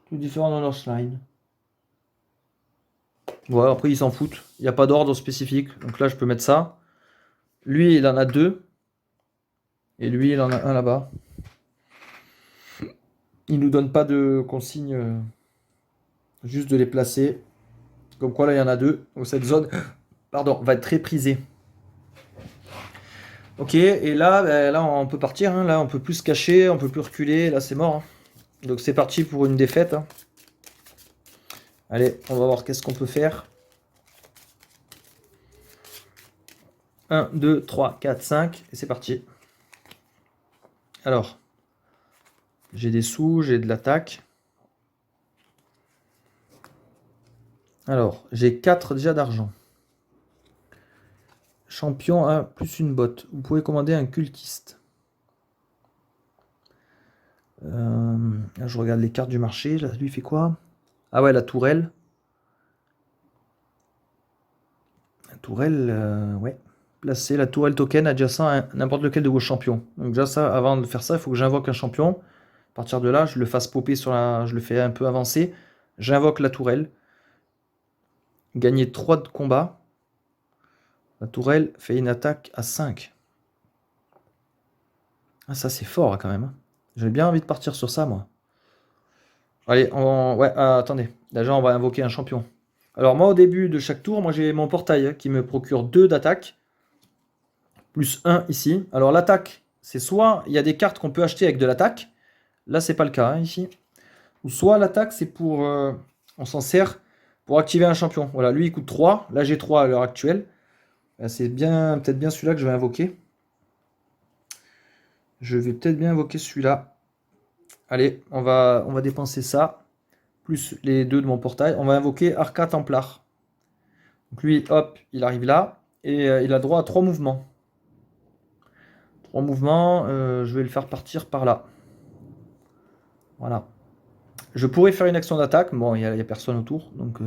Tout différent dans leur slide. Ouais, après, ils s'en foutent. Il n'y a pas d'ordre spécifique. Donc là, je peux mettre ça. Lui, il en a 2. Et lui, il en a un là-bas. Il nous donne pas de consigne. Juste de les placer. Comme quoi, là, il y en a 2. Donc cette zone, pardon, va être très prisée. Ok, et là, là, on peut partir. Hein. Là, on peut plus se cacher, on peut plus reculer. Là, c'est mort. Hein. Donc c'est parti pour une défaite. Hein. Allez, on va voir qu'est-ce qu'on peut faire. 1, 2, 3, 4, 5. Et c'est parti. Alors, j'ai des sous, j'ai de l'attaque. Alors, j'ai 4 déjà d'argent. Champion 1 plus une botte. Vous pouvez commander un cultiste. Là, je regarde les cartes du marché. Là, lui, il fait quoi? Ah ouais, la tourelle. La tourelle, ouais. Placer la tourelle token adjacent à n'importe lequel de vos champions. Donc déjà ça, avant de faire ça, il faut que j'invoque un champion. À partir de là, je le fasse popper sur la... Je le fais un peu avancer. J'invoque la tourelle. Gagner 3 de combat. La tourelle fait une attaque à 5. Ah, ça c'est fort quand même. J'ai bien envie de partir sur ça, moi. Allez, ouais, attendez. Déjà, on va invoquer un champion. Alors moi, au début de chaque tour, moi j'ai mon portail qui me procure 2 d'attaque. Plus 1 ici. Alors l'attaque, c'est soit il y a des cartes qu'on peut acheter avec de l'attaque. Là, c'est pas le cas, hein, ici. Ou soit l'attaque, c'est pour... on s'en sert pour activer un champion. Voilà, lui, il coûte 3. Là, j'ai 3 à l'heure actuelle. C'est bien, peut-être bien celui-là que je vais invoquer. Je vais peut-être bien invoquer celui-là. Allez, on va dépenser ça. Plus les 2 de mon portail. On va invoquer Arca Templar. Donc lui, hop, il arrive là. Et il a droit à 3 mouvements. 3 mouvements. Je vais le faire partir par là. Voilà. Je pourrais faire une action d'attaque. Bon, il n'y a personne autour. Donc,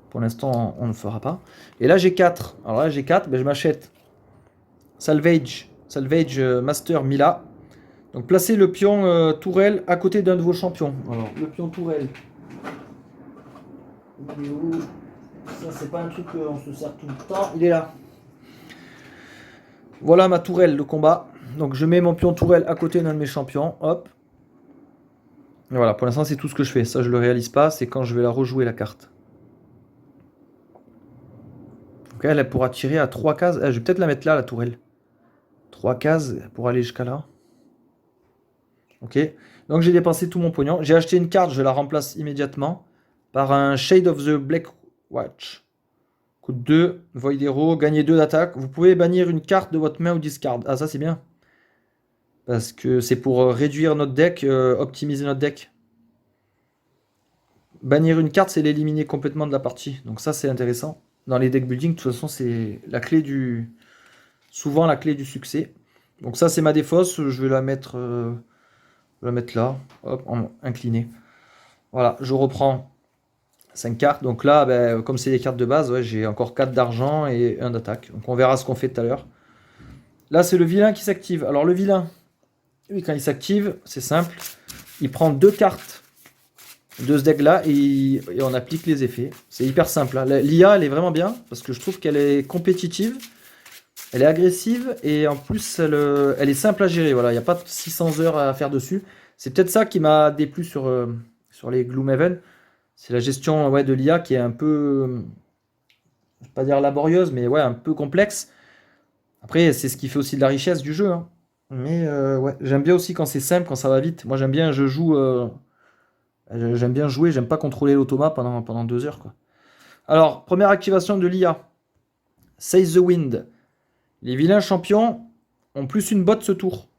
pour l'instant, on ne le fera pas. Et là, j'ai 4. Alors là, j'ai 4. Ben, je m'achète Salvage Master Mila. Donc, placez le pion tourelle à côté d'un de vos champions. Alors, le pion tourelle. Ça, c'est pas un truc qu'on se sert tout le temps. Il est là. Voilà ma tourelle de combat. Donc, je mets mon pion tourelle à côté d'un de mes champions. Hop. Et voilà, pour l'instant, c'est tout ce que je fais. Ça, je le réalise pas. C'est quand je vais la rejouer, la carte. Donc, elle pourra tirer à 3 cases. Je vais peut-être la mettre là, la tourelle. 3 cases pour aller jusqu'à là. Ok. Donc, j'ai dépensé tout mon pognon. J'ai acheté une carte. Je la remplace immédiatement par un Shade of the Black Watch. Coûte 2. Void Hero. Gagnez 2 d'attaque. Vous pouvez bannir une carte de votre main ou discard. Ah, ça, c'est bien. Parce que c'est pour réduire notre deck, optimiser notre deck. Bannir une carte, c'est l'éliminer complètement de la partie. Donc ça, c'est intéressant. Dans les deck building, de toute façon, c'est la clé du... souvent la clé du succès. Donc ça, c'est ma défausse. Je vais la mettre, là. Hop, incliné. Voilà, je reprends 5 cartes. Donc là, ben, comme c'est des cartes de base, ouais, j'ai encore 4 d'argent et 1 d'attaque. Donc on verra ce qu'on fait tout à l'heure. Là, c'est le vilain qui s'active. Alors le vilain... Oui, quand il s'active, c'est simple. Il prend 2 cartes de ce deck-là et on applique les effets. C'est hyper simple. Hein. L'IA, elle est vraiment bien parce que je trouve qu'elle est compétitive, elle est agressive et en plus, elle est simple à gérer. Voilà, il n'y a pas 600 heures à faire dessus. C'est peut-être ça qui m'a déplu sur les Gloomhaven. C'est la gestion ouais, de l'IA qui est un peu, je ne vais pas dire laborieuse, mais ouais, un peu complexe. Après, c'est ce qui fait aussi de la richesse du jeu. Hein. Mais ouais, j'aime bien aussi quand c'est simple, quand ça va vite. Moi j'aime bien, j'aime bien jouer, j'aime pas contrôler l'automa pendant 2 heures. Quoi. Alors, première activation de l'IA. Seize the Wind. Les vilains champions ont plus une botte ce tour.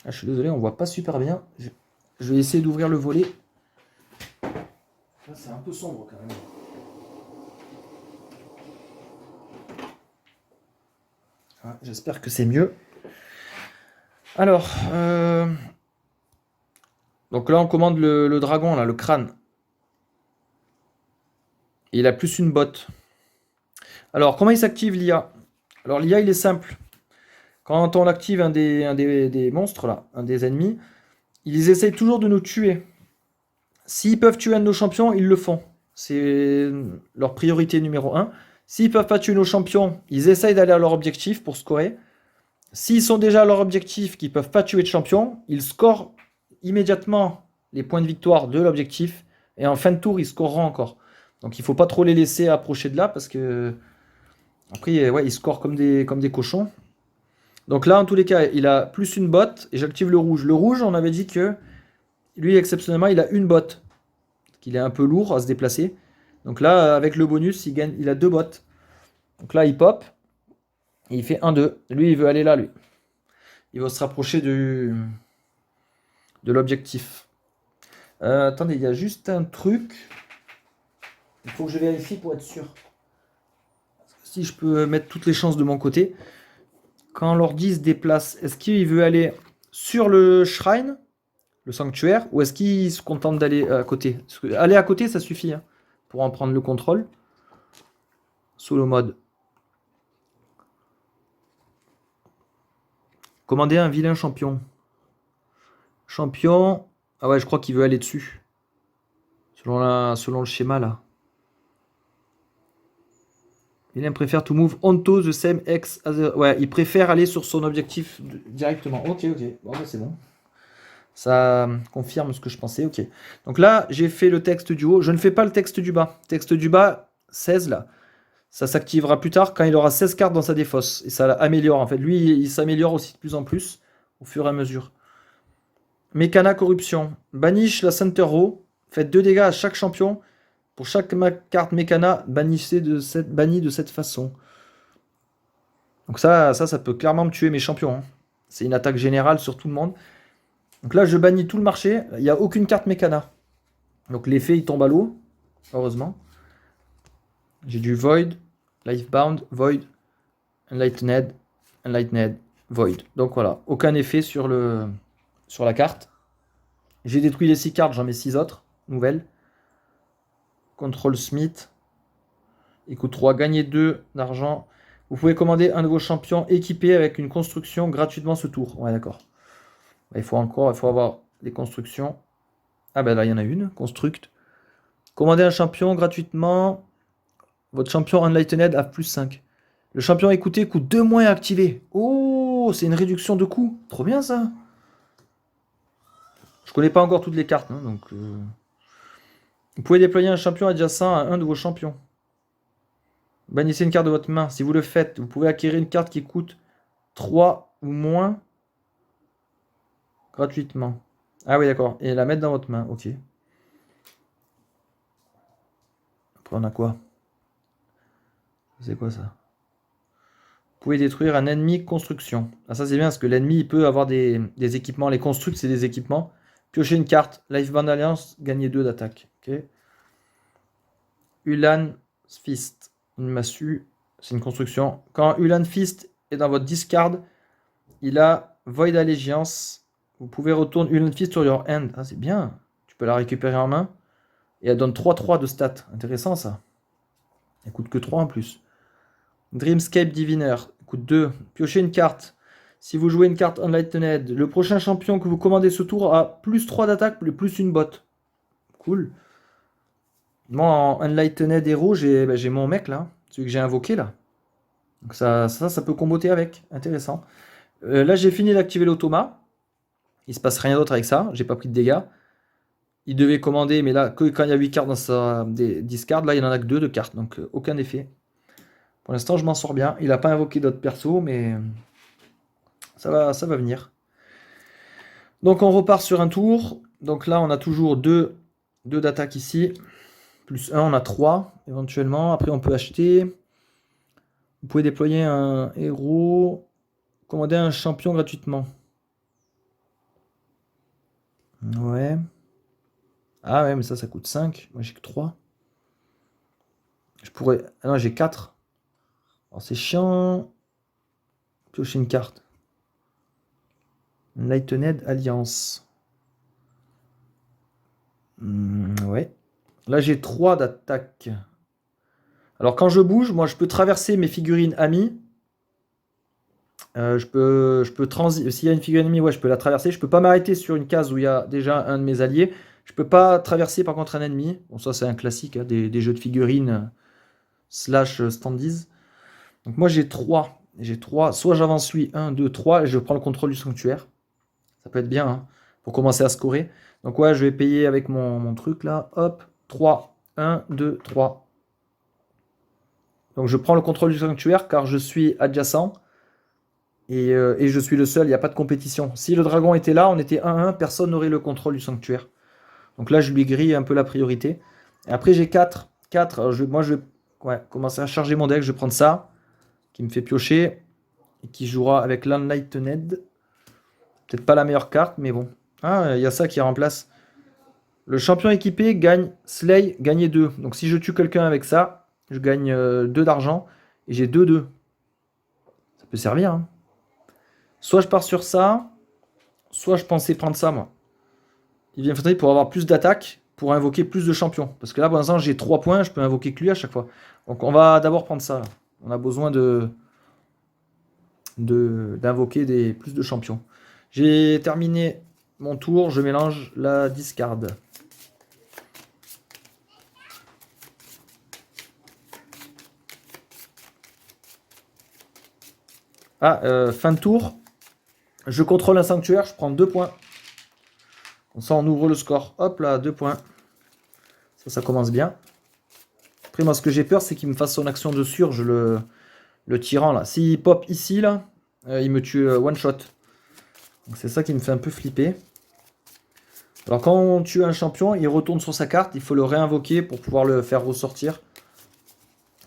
Ah, je suis désolé, on voit pas super bien. Je vais essayer d'ouvrir le volet. Là, c'est un peu sombre quand même. Ah, j'espère que c'est mieux. Alors, donc là on commande le dragon, là, le crâne. Et il a plus une botte. Alors, comment il s'active l'IA? Alors l'IA il est simple. Quand on active un des monstres, là, un des ennemis, ils essayent toujours de nous tuer. S'ils peuvent tuer un de nos champions, ils le font. C'est leur priorité numéro 1. S'ils peuvent pas tuer nos champions, ils essayent d'aller à leur objectif pour scorer. S'ils sont déjà à leur objectif, qu'ils ne peuvent pas tuer de champion, ils scorent immédiatement les points de victoire de l'objectif. Et en fin de tour, ils scoreront encore. Donc il ne faut pas trop les laisser approcher de là parce que après, ouais, ils scorent comme des cochons. Donc là, en tous les cas, il a plus une botte et j'active le rouge. Le rouge, on avait dit que lui, exceptionnellement, il a une botte. Il est un peu lourd à se déplacer. Donc là, avec le bonus, il a 2 bottes. Donc là, il pop. Et il fait 1-2. Lui, il veut aller là, lui. Il va se rapprocher de l'objectif. Attendez, il y a juste un truc. Il faut que je vérifie pour être sûr. Si je peux mettre toutes les chances de mon côté. Quand l'ordi se déplace, est-ce qu'il veut aller sur le shrine, le sanctuaire, ou est-ce qu'il se contente d'aller à côté? Parce que aller à côté, ça suffit hein, pour en prendre le contrôle. Solo mode. Commander un vilain champion. Champion. Ah ouais, je crois qu'il veut aller dessus. Selon le schéma là. Vilain préfère to move onto the same X as the... Ouais, il préfère aller sur son objectif directement. Ok. Bon, bah, c'est bon. Ça confirme ce que je pensais. Ok. Donc là, j'ai fait le texte du haut. Je ne fais pas le texte du bas. Texte du bas, 16 là. Ça s'activera plus tard quand il aura 16 cartes dans sa défausse. Et ça améliore en fait. Lui, il s'améliore aussi de plus en plus au fur et à mesure. Mécana corruption. Banish la center row. Faites 2 dégâts à chaque champion. Pour chaque carte Mécana, bannie de cette façon. Donc ça peut clairement me tuer mes champions. Hein. C'est une attaque générale sur tout le monde. Donc là, je bannis tout le marché. Il n'y a aucune carte Mécana. Donc l'effet, il tombe à l'eau. Heureusement. J'ai du Void, Lifebound, Void, Enlightened, Void. Donc voilà, aucun effet sur la carte. J'ai détruit les 6 cartes, j'en mets 6 autres, nouvelles. Control Smith. Il coûte 3, gagner 2 d'argent. Vous pouvez commander un de vos champions équipé avec une construction gratuitement ce tour. Ouais, d'accord. Il faut avoir des constructions. Ah ben là, il y en a une, construct. Commandez un champion gratuitement. Votre champion Enlightened a plus 5. Le champion écouté coûte 2 moins à activer. Oh, c'est une réduction de coût. Trop bien ça. Je connais pas encore toutes les cartes. Hein, donc, Vous pouvez déployer un champion adjacent à un de vos champions. Bannissez une carte de votre main. Si vous le faites, vous pouvez acquérir une carte qui coûte 3 ou moins gratuitement. Ah oui, d'accord. Et la mettre dans votre main. Ok. Après, on a quoi? C'est quoi ça? Vous pouvez détruire un ennemi construction. Ah, ça c'est bien parce que l'ennemi il peut avoir des équipements. Les constructs c'est des équipements. Piocher une carte. Lifebound Alliance, gagner 2 d'attaque. Ok. Ulan Fist. Une massue. C'est une construction. Quand Ulan Fist est dans votre discard, il a Void Allégeance. Vous pouvez retourner Ulan Fist sur your hand. Ah, c'est bien. Tu peux la récupérer en main. Et elle donne 3-3 de stats. Intéressant ça. Elle coûte que 3 en plus. Dreamscape Diviner. Coûte 2. Piochez une carte. Si vous jouez une carte Enlightened, le prochain champion que vous commandez ce tour a plus 3 d'attaque, plus une botte. Cool. Moi, en Enlightened Hero, j'ai mon mec là. Celui que j'ai invoqué là. Donc ça peut comboter avec. Intéressant. Là, j'ai fini d'activer l'automa. Il se passe rien d'autre avec ça. J'ai pas pris de dégâts. Il devait commander, mais là, que quand il y a 8 cartes dans sa discard, là, il n'y en a que 2 de cartes. Donc, aucun effet. Pour l'instant, je m'en sors bien. Il n'a pas invoqué d'autres persos, mais ça va venir. Donc, on repart sur un tour. Donc là, on a toujours 2 d'attaque ici. Plus 1, on a 3 éventuellement. Après, on peut acheter. Vous pouvez déployer un héros. Commander un champion gratuitement. Ouais. Ah ouais, mais ça coûte 5. Moi, j'ai que 3. Je pourrais... Ah non, j'ai 4. Alors, c'est chiant. Piocher une carte. Enlightened Alliance. Ouais. Là, j'ai 3 d'attaque. Alors, quand je bouge, moi, je peux traverser mes figurines amies. Je peux s'il y a une figurine ennemie, ouais, je peux la traverser. Je peux pas m'arrêter sur une case où il y a déjà un de mes alliés. Je peux pas traverser, par contre, un ennemi. Bon, ça, c'est un classique hein, des jeux de figurines slash standees. Donc, moi, j'ai 3. J'ai 3. Soit j'avance lui, 1, 2, 3, et je prends le contrôle du sanctuaire. Ça peut être bien, hein, pour commencer à scorer. Donc ouais, je vais payer avec mon truc là. Hop, 3, 1, 2, 3. Donc je prends le contrôle du sanctuaire car je suis adjacent. Et je suis le seul, il n'y a pas de compétition. Si le dragon était là, on était 1-1, personne n'aurait le contrôle du sanctuaire. Donc là, je lui grille un peu la priorité. Et après, j'ai 4. 4. Alors, moi, je vais commencer à charger mon deck. Je vais prendre ça, qui me fait piocher. Et qui jouera avec l'Enlightened. Peut-être pas la meilleure carte, mais bon. Ah, il y a ça qui remplace. Le champion équipé gagne Slay, gagner 2. Donc si je tue quelqu'un avec ça, je gagne 2 d'argent. Et j'ai 2-2. Ça peut servir. Hein. Soit je pars sur ça, soit je pensais prendre ça, moi. Il vient faudrait pour avoir plus d'attaque, pour invoquer plus de champions. Parce que là, pour l'instant, j'ai 3 points, je peux invoquer que lui à chaque fois. Donc on va d'abord prendre ça. Là. On a besoin de d'invoquer plus de champions. J'ai terminé mon tour, je mélange la discard. Fin de tour. Je contrôle un sanctuaire, je prends 2 points. Comme ça, on ouvre le score. Hop là, 2 points. Ça commence bien. Après, moi, ce que j'ai peur, c'est qu'il me fasse son action de surge, le tyran, là. S'il pop ici, là, il me tue one shot. C'est ça qui me fait un peu flipper. Alors, quand on tue un champion, il retourne sur sa carte. Il faut le réinvoquer pour pouvoir le faire ressortir.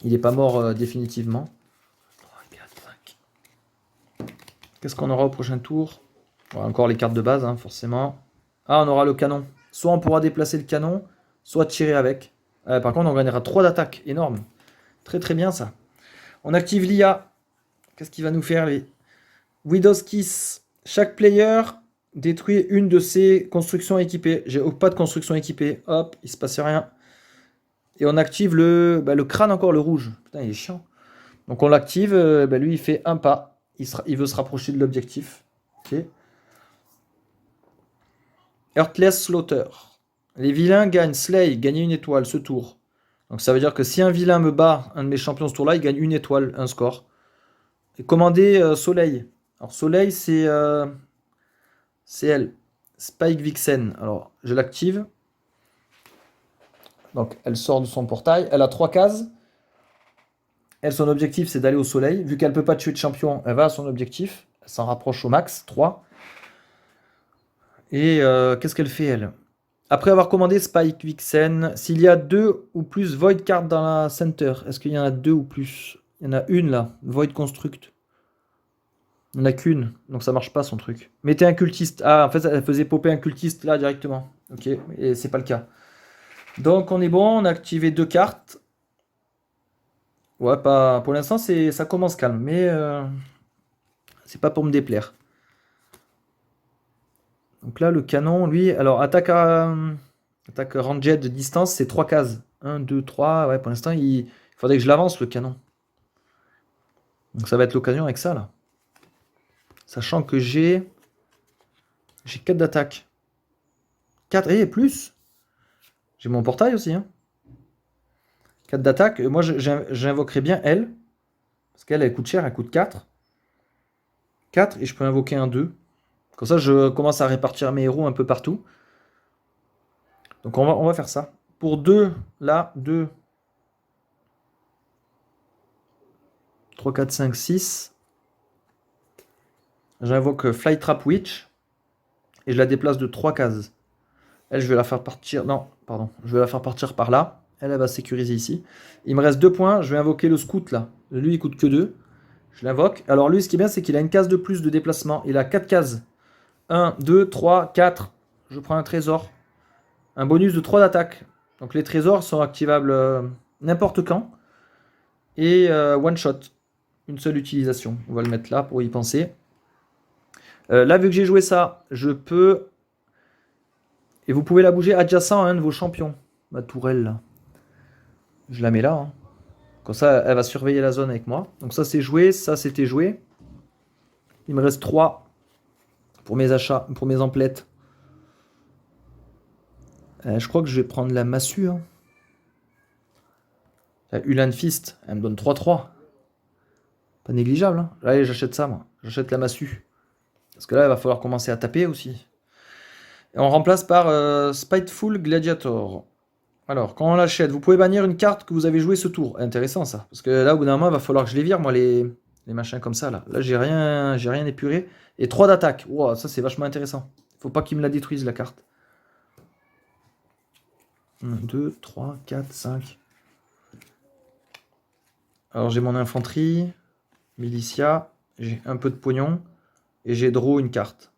Il n'est pas mort définitivement. 3, 4, 5. Qu'est-ce qu'on aura au prochain tour? Encore les cartes de base, hein, forcément. Ah, on aura le canon. Soit on pourra déplacer le canon, soit tirer avec. Par contre, on gagnera 3 d'attaque. Énorme. Très très bien ça. On active l'IA. Qu'est-ce qu'il va nous faire, lui? Widow's Kiss. Chaque player détruit une de ses constructions équipées. J'ai pas de construction équipée. Hop, il se passe rien. Et on active le crâne encore, le rouge. Putain, il est chiant. Donc on l'active. Lui, il fait un pas. Il veut se rapprocher de l'objectif. Ok. Heartless Slaughter. Les vilains gagnent Slay, gagnent une étoile ce tour. Donc ça veut dire que si un vilain me bat un de mes champions ce tour-là, il gagne une étoile, un score. Et commander Soleil. Alors Soleil, c'est elle. Spike Vixen. Alors je l'active. Donc elle sort de son portail. Elle a 3 cases. Elle, son objectif, c'est d'aller au soleil. Vu qu'elle ne peut pas tuer de champion, elle va à son objectif. Elle s'en rapproche au max, 3. Et qu'est-ce qu'elle fait, elle? Après avoir commandé Spike Vixen, s'il y a 2 ou plus Void cards dans la center, est-ce qu'il y en a 2 ou plus? Il y en a une là, Void Construct. Il n'y en a qu'une, donc ça marche pas son truc. Mettez un cultiste. Ah, en fait, elle faisait popper un cultiste là directement. Ok, et c'est pas le cas. Donc on est bon, on a activé 2 cartes. Ouais, pas pour l'instant, ça commence calme, mais c'est pas pour me déplaire. Donc là, le canon, lui, alors attaque ranged de distance, c'est 3 cases. 1, 2, 3. Ouais, pour l'instant, il faudrait que je l'avance, le canon. Donc ça va être l'occasion avec ça, là. Sachant que j'ai 4 d'attaque. 4 et plus. J'ai mon portail aussi. Hein. 4 d'attaque. Moi, j'invoquerai bien elle. Parce qu'elle, elle coûte cher, elle coûte 4. 4 et je peux invoquer un 2. Comme ça, je commence à répartir mes héros un peu partout. Donc on va faire ça. Pour 2, là, 2, 3, 4, 5, 6. J'invoque Flytrap Witch. Et je la déplace de 3 cases. Elle, je vais la faire partir... Non, pardon. Je vais la faire partir par là. Elle va sécuriser ici. Il me reste 2 points. Je vais invoquer le scout, là. Lui, il coûte que 2. Je l'invoque. Alors lui, ce qui est bien, c'est qu'il a une case de plus de déplacement. Il a 4 cases. 1, 2, 3, 4. Je prends un trésor. Un bonus de 3 d'attaque. Donc les trésors sont activables n'importe quand. Et one shot. Une seule utilisation. On va le mettre là pour y penser. Là, vu que j'ai joué ça, je peux... Et vous pouvez la bouger adjacent à un de vos champions. Ma tourelle, là. Je la mets là. Hein. Comme ça, elle va surveiller la zone avec moi. Donc ça, c'est joué. Ça, c'était joué. Il me reste 3 pour mes achats, pour mes emplettes. Je crois que je vais prendre la massue. Hein. La Ulan Fist, elle me donne 3-3. Pas négligeable. Hein. Allez, j'achète ça, moi. J'achète la massue. Parce que là, il va falloir commencer à taper aussi. Et on remplace par Spiteful Gladiator. Alors, quand on l'achète, vous pouvez bannir une carte que vous avez jouée ce tour. Intéressant, ça. Parce que là, au bout d'un moment, il va falloir que je les vire, moi, les machins comme ça. Là, j'ai rien épuré. Et 3 d'attaque. Wow, ça, c'est vachement intéressant. Faut pas qu'il me la détruise, la carte. 1, 2, 3, 4, 5. Alors, j'ai mon infanterie. Militia. J'ai un peu de pognon. Et j'ai draw une carte.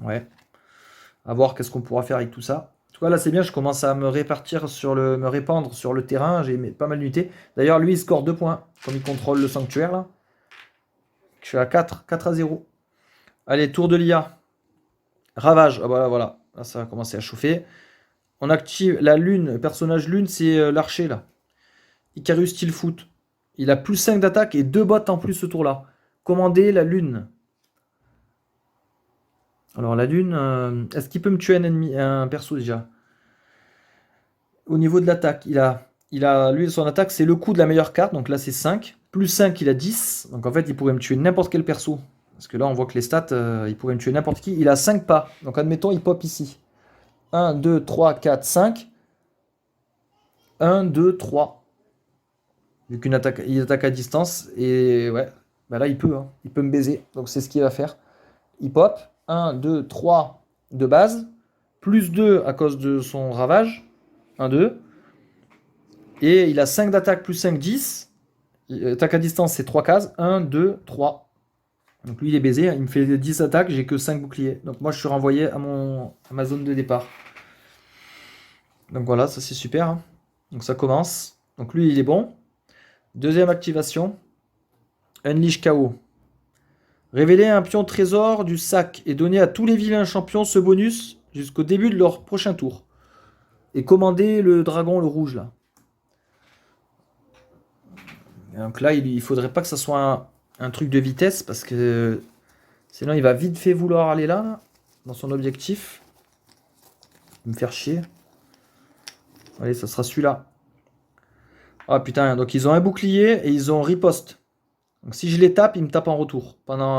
Ouais. À voir qu'est-ce qu'on pourra faire avec tout ça. En tout cas, là, c'est bien. Je commence à me répandre sur le terrain. J'ai pas mal d'unités. D'ailleurs, lui, il score 2 points. Comme il contrôle le sanctuaire, là. Je suis à 4 à 0. Allez, tour de l'IA. Ravage. Ah, voilà. Là, ça va commencer à chauffer. On active la lune. Le personnage lune, c'est l'archer, là. Icarus Steelfoot. Il a plus 5 d'attaque et 2 bottes en plus ce tour-là. Commander la lune. Alors la lune, est-ce qu'il peut me tuer un ennemi, un perso déjà? Au niveau de l'attaque, lui, son attaque, c'est le coup de la meilleure carte, donc là c'est 5. Plus 5, il a 10. Donc en fait, il pourrait me tuer n'importe quel perso. Parce que là, on voit que les stats, il pourrait me tuer n'importe qui. Il a 5 pas. Donc admettons, il pop ici. 1, 2, 3, 4, 5. 1, 2, 3. Vu qu'il attaque à distance. Et ouais, bah là, il peut. Hein. Il peut me baiser. Donc c'est ce qu'il va faire. Il pop. 1, 2, 3 de base. Plus 2 à cause de son ravage. 1, 2. Et il a 5 d'attaque plus 5, 10. Attaque à distance, c'est 3 cases. 1, 2, 3. Donc lui, il est baisé. Il me fait 10 attaques. J'ai que 5 boucliers. Donc moi, je suis renvoyé à ma zone de départ. Donc voilà, ça c'est super. Hein. Donc ça commence. Donc lui, il est bon. Deuxième activation. Unleash KO. Révéler un pion trésor du sac et donner à tous les vilains champions ce bonus jusqu'au début de leur prochain tour. Et commander le dragon, le rouge là. Donc là, il faudrait pas que ça soit un truc de vitesse parce que sinon il va vite fait vouloir aller là, dans son objectif. Me faire chier. Allez, ça sera celui-là. Ah putain, donc ils ont un bouclier et ils ont riposte. Donc si je les tape, ils me tapent en retour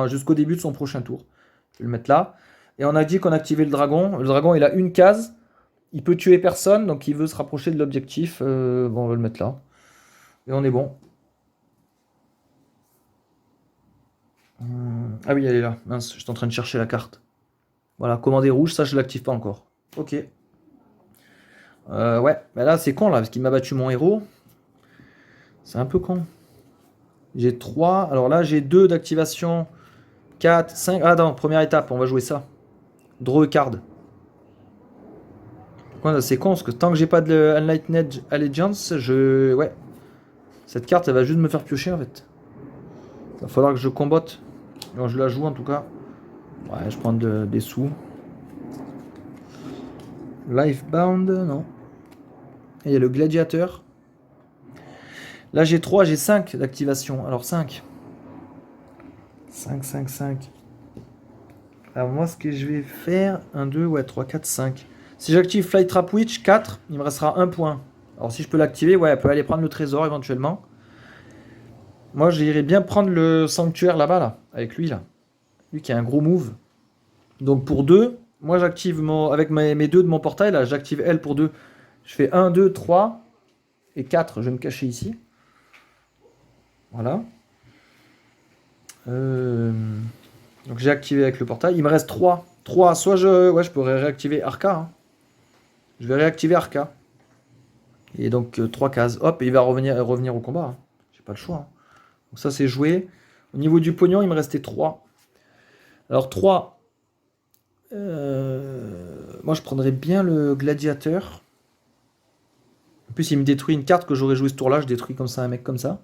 jusqu'au début de son prochain tour. Je vais le mettre là. Et on a dit qu'on activait le dragon. Le dragon, il a une case. Il peut tuer personne, donc il veut se rapprocher de l'objectif. Bon, on va le mettre là. Et on est bon. Ah oui, elle est là. Mince, je suis en train de chercher la carte. Voilà, commander rouge, ça je l'active pas encore. Ok. Ouais, bah là c'est con là, parce qu'il m'a battu mon héros. C'est un peu con. J'ai 3. Alors là, j'ai 2 d'activation. 4, 5. Ah non, première étape, on va jouer ça. Draw card. C'est con, parce que tant que j'ai pas de Enlightened Allegiance, ouais. Cette carte, elle va juste me faire piocher, en fait. Il va falloir que je combatte. Non, je la joue, en tout cas. Ouais, je prends des sous. Lifebound, non. Et il y a le gladiateur. Là, j'ai 3, j'ai 5 d'activation. Alors, 5. 5, 5, 5. Alors, moi, ce que je vais faire... 1, 2, ouais, 3, 4, 5. Si j'active Flight Trap Witch, 4, il me restera 1 point. Alors, si je peux l'activer, ouais, elle peut aller prendre le trésor, éventuellement. Moi, j'irais bien prendre le sanctuaire là-bas, là. Avec lui, là. Lui qui a un gros move. Donc, pour 2, moi, j'active avec mes 2 de mon portail, là, j'active elle pour 2. Je fais 1, 2, 3 et 4. Je vais me cacher ici. Voilà. Donc j'ai activé avec le portail. Il me reste 3. 3. Soit je pourrais réactiver Arca. Hein. Je vais réactiver Arca. Et donc 3 cases. Hop, et il va revenir au combat. Hein. J'ai pas le choix. Hein. Donc ça c'est joué. Au niveau du pognon, il me restait 3. Alors 3. Moi je prendrais bien le gladiateur. En plus il me détruit une carte que j'aurais joué ce tour-là. Je détruis comme ça un mec comme ça.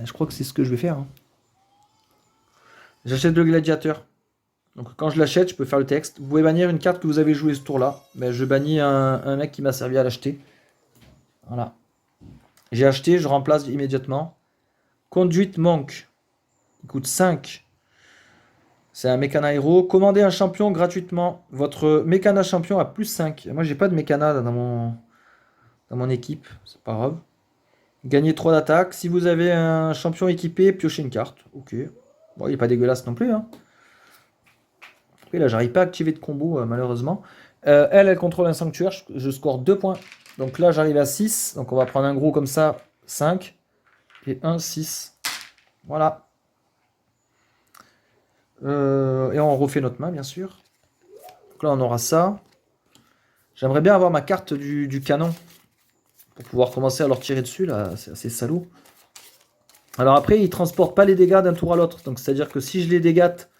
Je crois que c'est ce que je vais faire. Hein. J'achète le gladiateur. Donc quand je l'achète, je peux faire le texte. Vous pouvez bannir une carte que vous avez jouée ce tour-là. Mais je bannis un mec qui m'a servi à l'acheter. Voilà. J'ai acheté, je remplace immédiatement. Conduite Monk. Il coûte 5. C'est un mécana héros. Commandez un champion gratuitement. Votre mécana champion a plus 5. Moi, j'ai pas de mécana dans mon équipe. C'est pas grave. Gagnez 3 d'attaque. Si vous avez un champion équipé, piochez une carte. Ok. Bon, il est pas dégueulasse non plus. Hein. Et là, j'arrive pas à activer de combo, malheureusement. Elle contrôle un sanctuaire. Je score 2 points. Donc là, j'arrive à 6. Donc on va prendre un gros comme ça. 5. Et 1, 6. Voilà. Et on refait notre main, bien sûr. Donc là, on aura ça. J'aimerais bien avoir ma carte du canon. Pour pouvoir commencer à leur tirer dessus, là. C'est assez salaud. Alors après, ils transportent pas les dégâts d'un tour à l'autre. Donc c'est-à-dire que si je les dégâte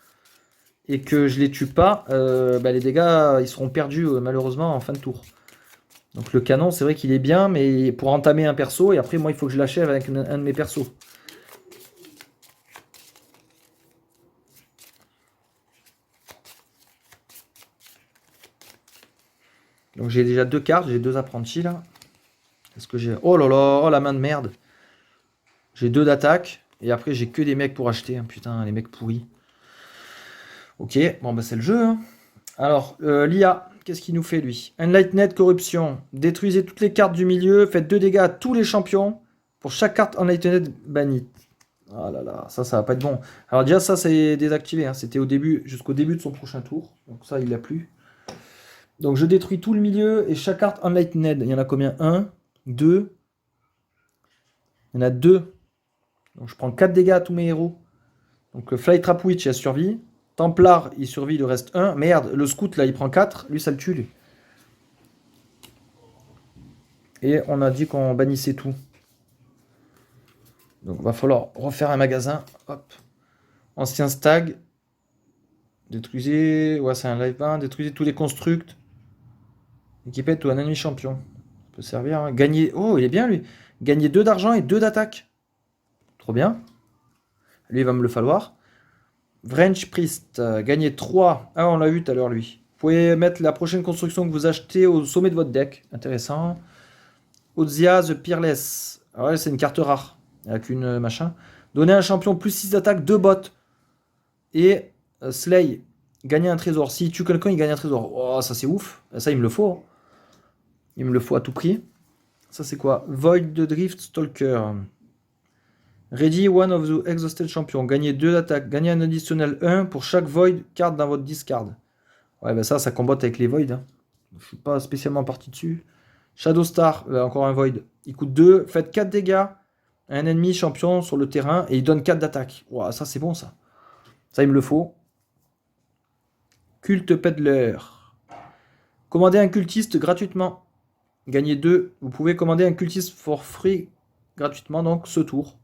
et que je les tue pas, les dégâts ils seront perdus malheureusement en fin de tour. Donc le canon c'est vrai qu'il est bien, mais pour entamer un perso, et après moi il faut que je l'achève avec un de mes persos. Donc j'ai déjà 2 cartes, j'ai 2 apprentis là. Est-ce que j'ai... Oh là là, oh la main de merde. J'ai 2 d'attaque. Et après, j'ai que des mecs pour acheter. Hein. Putain, les mecs pourris. Ok, bon, bah c'est le jeu. Hein. Alors, l'IA, qu'est-ce qu'il nous fait, lui? Enlightened Corruption. Détruisez toutes les cartes du milieu. Faites 2 dégâts à tous les champions. Pour chaque carte Enlightened bannie. Ah là là, ça va pas être bon. Alors déjà, ça, c'est désactivé. Hein. C'était au début, jusqu'au début de son prochain tour. Donc ça, il l'a plus. Donc je détruis tout le milieu et chaque carte Enlightened. Il y en a combien? 1, 2. Il y en a 2. Donc je prends 4 dégâts à tous mes héros. Donc le Flytrap Witch, il a survie. Templar, il survit, il reste 1. Merde, le Scout, là, il prend 4. Lui, ça le tue, lui. Et on a dit qu'on bannissait tout. Donc va falloir refaire un magasin. Hop. Ancien stag. Détruisez. Ouais, c'est un live ban. Détruisez tous les constructs. Équipette ou un ennemi champion. Ça peut servir. Hein. Gagner. Oh, il est bien, lui. Gagner 2 d'argent et 2 d'attaque. Trop bien. Lui, il va me le falloir. Vrench Priest, gagner 3. Ah, on l'a vu tout à l'heure, lui. Vous pouvez mettre la prochaine construction que vous achetez au sommet de votre deck. Intéressant. Ozia the Peerless. Ah ouais, c'est une carte rare. Avec une machin. Donner un champion plus 6 d'attaque, 2 bots. Et Slay. Gagner un trésor. S'il tue quelqu'un, il gagne un trésor. Oh, ça c'est ouf. Ça, il me le faut. Hein. Il me le faut à tout prix. Ça, c'est quoi? Void de Drift Stalker. Ready one of the exhausted champion. Gagnez 2 d'attaque. Gagnez un additionnel 1 pour chaque Void carte dans votre discard. Ouais, bah ça combatte avec les Void. Hein. Je suis pas spécialement parti dessus. Shadow Star, encore un Void. Il coûte 2. Faites 4 dégâts à un ennemi champion sur le terrain et il donne 4 d'attaque. Wow, ça, c'est bon, ça. Ça, il me le faut. Culte Peddler. Commandez un cultiste gratuitement. Gagnez 2. Vous pouvez commander un cultiste for free gratuitement, donc ce tour.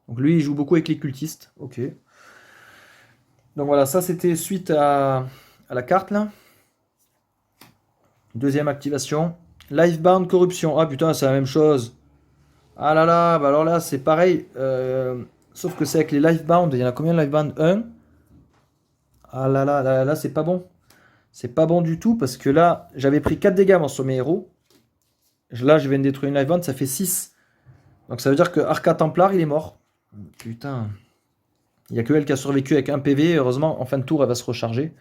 Donc lui, il joue beaucoup avec les cultistes. Ok. Donc voilà, ça c'était suite à la carte là. Deuxième activation. Lifebound Corruption. Ah putain, c'est la même chose. Ah là là, bah alors là, c'est pareil. Sauf que c'est avec les Lifebound. Il y en a combien de Lifebound? 1. Ah là là, là c'est pas bon. C'est pas bon du tout parce que là, j'avais pris 4 dégâts sur mes héros. Là, je viens de détruire une Lifebound, ça fait 6. Donc ça veut dire que Arca Templar, il est mort. Putain. Il n'y a que elle qui a survécu avec un PV. Heureusement, en fin de tour, elle va se recharger.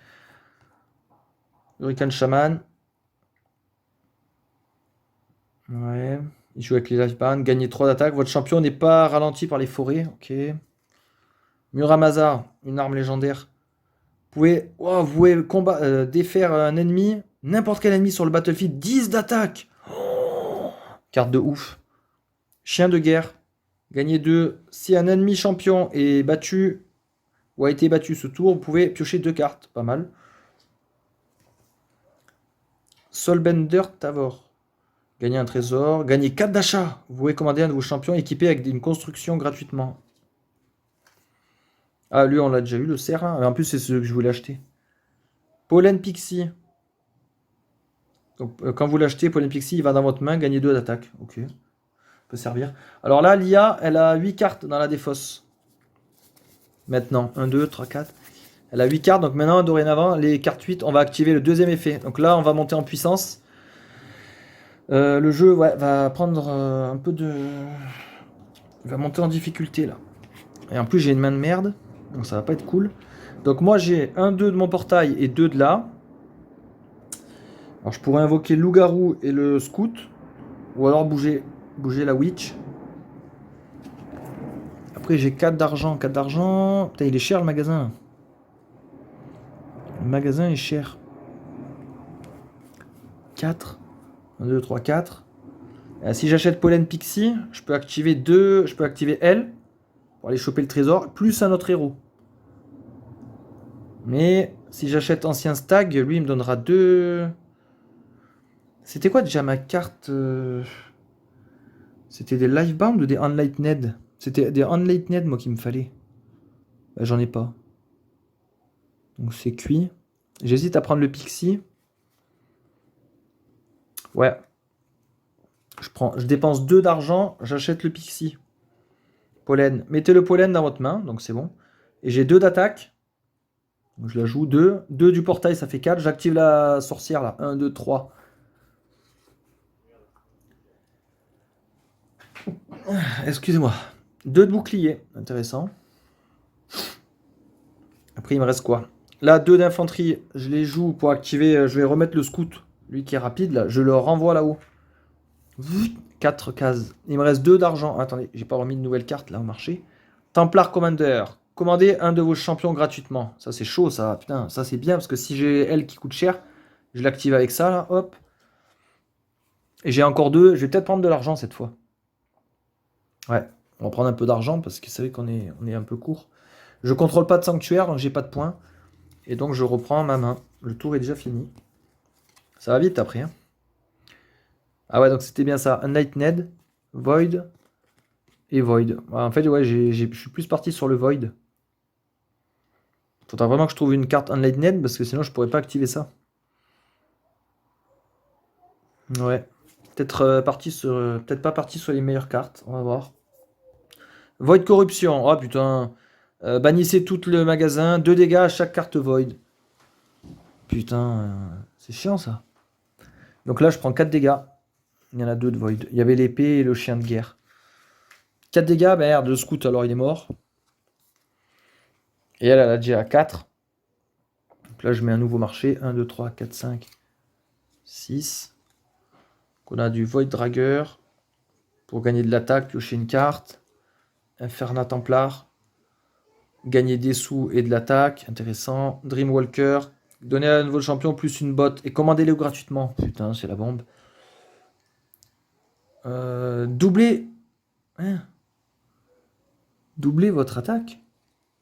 Hurricane Shaman. Ouais. Il joue avec les Lifeband. Gagnez 3 d'attaque. Votre champion n'est pas ralenti par les forêts. Ok. Muramasa, une arme légendaire. Vous pouvez défaire un ennemi. N'importe quel ennemi sur le battlefield. 10 d'attaque. Oh, carte de ouf. Chien de guerre. Gagnez 2. Si un ennemi champion est battu ou a été battu ce tour, vous pouvez piocher 2 cartes. Pas mal. Soulbender Tavor. Gagnez un trésor. Gagnez 4 d'achat. Vous pouvez commander un de vos champions équipé avec une construction gratuitement. Ah, lui, on l'a déjà eu, le cerf. Hein. En plus, c'est ce que je voulais acheter. Pollen Pixie. Donc, quand vous l'achetez, Pollen Pixie, il va dans votre main. Gagnez 2 d'attaque. Ok. Peut servir. Alors là, l'IA, elle a 8 cartes dans la défausse. Maintenant, 1, 2, 3, 4. Elle a 8 cartes, donc maintenant, dorénavant, les cartes 8, on va activer le deuxième effet. Donc là, on va monter en puissance. Le jeu va prendre un peu de... Il va monter en difficulté, là. Et en plus, j'ai une main de merde, donc ça va pas être cool. Donc moi, j'ai 1, 2 de mon portail et 2 de là. Alors, je pourrais invoquer le loup-garou et le scout. Ou alors bouger la witch. Après, j'ai 4 d'argent. 4 d'argent. Putain, il est cher, le magasin. Le magasin est cher. 4. 1, 2, 3, 4. Si j'achète Pollen Pixie, je peux activer 2. Je peux activer elle. Pour aller choper le trésor. Plus un autre héros. Mais si j'achète Ancien Stag, lui, il me donnera 2. C'était quoi déjà ma carte C'était des Lifebound ou des Unlightened? C'était des Unlightened, moi, qu'il me fallait. Bah, j'en ai pas. Donc c'est cuit. J'hésite à prendre le Pixie. Ouais. Je dépense 2 d'argent, j'achète le Pixie. Pollen. Mettez le pollen dans votre main, donc c'est bon. Et j'ai 2 d'attaque. Je la joue 2. 2 du portail, ça fait 4. J'active la sorcière là. 1, 2, 3. Excusez-moi. 2 de bouclier, intéressant. Après, il me reste quoi? Là, 2 d'infanterie, je les joue pour activer. Je vais remettre le scout, lui qui est rapide, là. Je le renvoie là-haut. 4 cases. Il me reste 2 d'argent. Attendez, j'ai pas remis de nouvelle carte là au marché. Templar Commander. Commandez un de vos champions gratuitement. Ça, c'est chaud, ça. Putain, ça, c'est bien parce que si j'ai elle qui coûte cher, je l'active avec ça, là. Hop. Et j'ai encore 2. Je vais peut-être prendre de l'argent cette fois. Ouais, on va prendre un peu d'argent parce que c'est vrai qu'on est un peu court. Je contrôle pas de sanctuaire, donc j'ai pas de points. Et donc je reprends ma main. Le tour est déjà fini. Ça va vite après. Hein. Ah ouais, donc c'était bien ça. Unlightened, Void et Void. En fait, ouais, je suis plus parti sur le Void. Faudra vraiment que je trouve une carte Unlightened parce que sinon je pourrais pas activer ça. Ouais. Peut-être peut-être pas parti sur les meilleures cartes. On va voir. Void Corruption. Oh putain. Bannissez tout le magasin. 2 dégâts à chaque carte Void. Putain, c'est chiant ça. Donc là, je prends 4 dégâts. Il y en a 2 de Void. Il y avait l'épée et le chien de guerre. 4 dégâts, merde, le scout, alors il est mort. Et elle a déjà 4. Donc là, je mets un nouveau marché. 1, 2, 3, 4, 5, 6. Donc on a du Void Dragger. Pour gagner de l'attaque, piocher une carte. Inferna Templar. Gagner des sous et de l'attaque. Intéressant. Dreamwalker. Donner à un nouveau champion plus une botte. Et commandez-le gratuitement. Putain, c'est la bombe. Doubler. Hein, doubler votre attaque?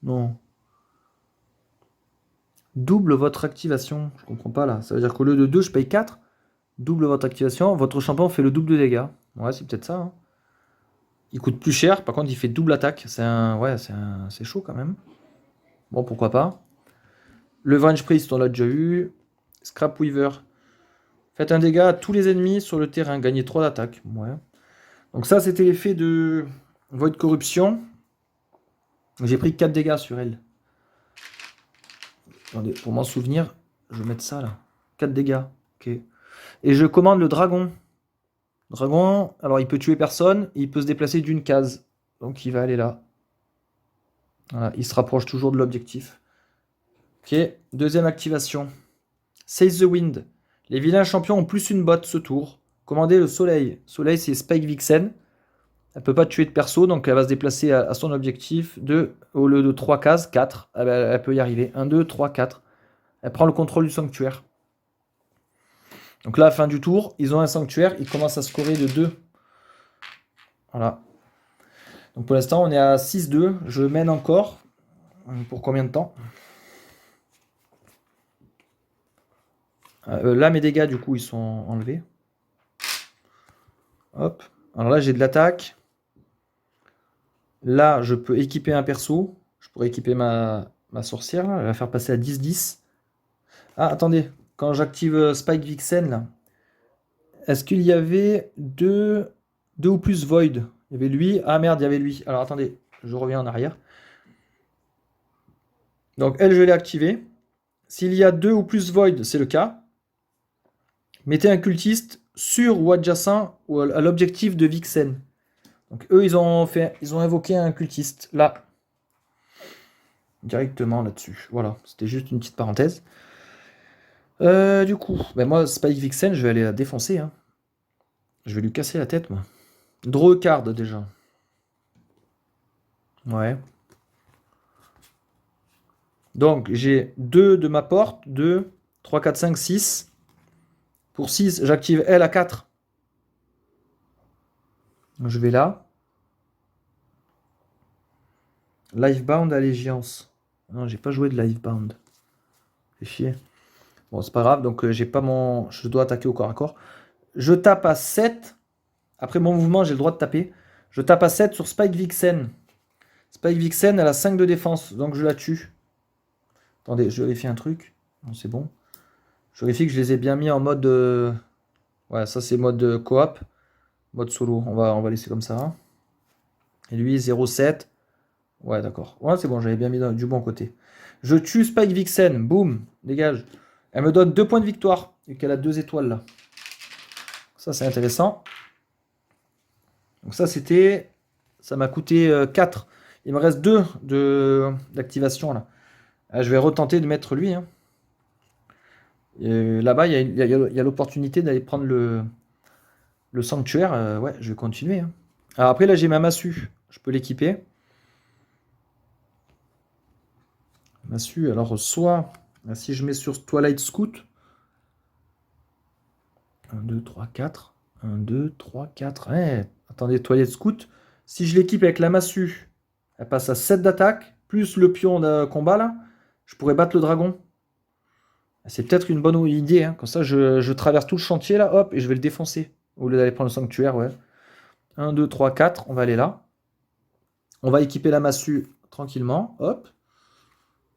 Non. Double votre activation. Je comprends pas là. Ça veut dire qu'au lieu de 2, je paye 4. Double votre activation. Votre champion fait le double de dégâts. Ouais, c'est peut-être ça. Hein. Il coûte plus cher. Par contre, il fait double attaque. Ouais, c'est chaud quand même. Bon, pourquoi pas. Le Venge Priest, on l'a déjà eu. Scrap Weaver. Faites un dégât à tous les ennemis sur le terrain. Gagnez 3 d'attaque. Ouais. Donc ça, c'était l'effet de Void Corruption. J'ai pris 4 dégâts sur elle. Attendez, pour m'en souvenir, je vais mettre ça là. 4 dégâts. Ok. Et je commande le dragon. Dragon, alors il peut tuer personne, il peut se déplacer d'une case. Donc il va aller là. Voilà, il se rapproche toujours de l'objectif. Ok, deuxième activation. Seize the Wind. Les vilains champions ont plus une botte ce tour. Commandez le soleil. Soleil, c'est Spike Vixen. Elle peut pas tuer de perso, donc elle va se déplacer à son objectif. Au lieu de 3 cases, 4. Elle peut y arriver. 1, 2, 3, 4. Elle prend le contrôle du sanctuaire. Donc là, à la fin du tour, ils ont un sanctuaire, ils commencent à scorer de 2. Voilà. Donc pour l'instant, on est à 6-2. Je mène encore. Pour combien de temps? Là, mes dégâts, du coup, ils sont enlevés. Hop. Alors là, j'ai de l'attaque. Là, je peux équiper un perso. Je pourrais équiper ma sorcière. Là. Elle va faire passer à 10-10. Ah, attendez. Quand j'active Spike Vixen, là, est-ce qu'il y avait deux ou plus Void? Il y avait lui. Ah merde, il y avait lui. Alors attendez, je reviens en arrière. Donc elle, je l'ai activée. S'il y a 2 ou plus Void, c'est le cas. Mettez un cultiste sur ou adjacent ou à l'objectif de Vixen. Donc eux, ils ont invoqué un cultiste là. Directement là-dessus. Voilà, c'était juste une petite parenthèse. Du coup, ben moi, Spike Vixen, je vais aller la défoncer. Hein. Je vais lui casser la tête, moi. Draw a card, déjà. Ouais. Donc, j'ai 2 de ma porte. 2, 3, 4, 5, 6. Pour 6, j'active elle à 4. Je vais là. Livebound Allégeance. Non, j'ai pas joué de Livebound. C'est chier. Bon, c'est pas grave. Donc, j'ai pas mon... Je dois attaquer au corps à corps. Je tape à 7. Après mon mouvement, j'ai le droit de taper. Je tape à 7 sur Spike Vixen. Spike Vixen, elle a 5 de défense. Donc, je la tue. Attendez, je vérifie un truc. Non, c'est bon. Je vérifie que je les ai bien mis en mode... Ouais, ça c'est mode coop. Mode solo. On va laisser comme ça. Et lui, 0,7. Ouais, d'accord. Ouais, c'est bon, j'avais bien mis du bon côté. Je tue Spike Vixen. Boum. Dégage. Elle me donne 2 points de victoire. Et qu'elle a 2 étoiles là. Ça, c'est intéressant. Donc ça, c'était Ça m'a coûté 4. Il me reste 2 d'activation là. Ah, je vais retenter de mettre lui, hein. Là-bas, il y a l'opportunité d'aller prendre le sanctuaire. Ouais, je vais continuer, hein. Alors après, là, j'ai ma massue. Je peux l'équiper. Massue, alors soit, si je mets sur Twilight Scout, 1, 2, 3, 4. 1, 2, 3, 4. Attendez, Twilight Scout. Si je l'équipe avec la massue, elle passe à 7 d'attaque, plus le pion de combat, là, je pourrais battre le dragon. C'est peut-être une bonne idée, hein. Comme ça, je traverse tout le chantier, là, hop, et je vais le défoncer. Au lieu d'aller prendre le sanctuaire, ouais. 1, 2, 3, 4, on va aller là. On va équiper la massue tranquillement, hop.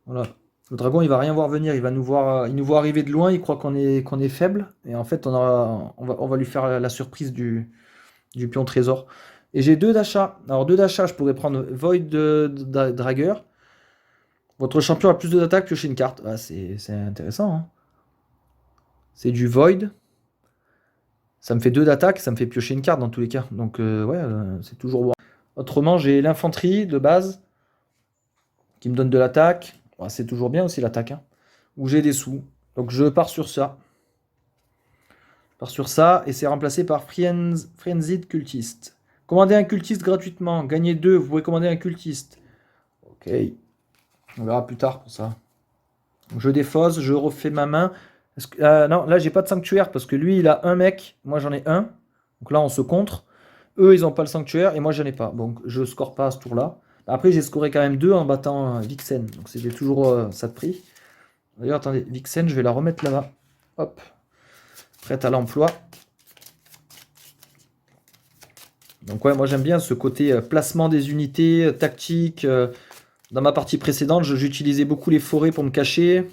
Voilà. Le dragon, il va rien voir venir, il nous voit arriver de loin, il croit qu'on est faible, et en fait, on va lui faire la surprise du pion trésor. Et j'ai 2 d'achat. Alors 2 d'achat, je pourrais prendre Void Dragger. Votre champion a plus de d'attaque, piochez une carte. Ah, c'est intéressant, hein. C'est du Void. Ça me fait 2 d'attaque, ça me fait piocher une carte dans tous les cas. Donc ouais, c'est toujours bon. Autrement, j'ai l'infanterie de base qui me donne de l'attaque. Ah, c'est toujours bien aussi l'attaque, hein. Ou j'ai des sous. Donc je pars sur ça. Je pars sur ça et c'est remplacé par Frenzied Cultist. Commandez un cultiste gratuitement. Gagnez 2, vous pouvez commander un cultiste. Ok. On verra plus tard pour ça. Je défausse, je refais ma main. Non, là j'ai pas de sanctuaire parce que lui il a un mec, moi j'en ai un. Donc là on se contre. Eux ils ont pas le sanctuaire et moi j'en ai pas. Donc je score pas à ce tour là. Après j'ai scoré quand même 2 en battant Vixen. Donc c'était toujours ça de prix. D'ailleurs attendez, Vixen je vais la remettre là-bas. Hop. Prête à l'emploi. Donc ouais moi j'aime bien ce côté placement des unités, tactique. Dans ma partie précédente j'utilisais beaucoup les forêts pour me cacher.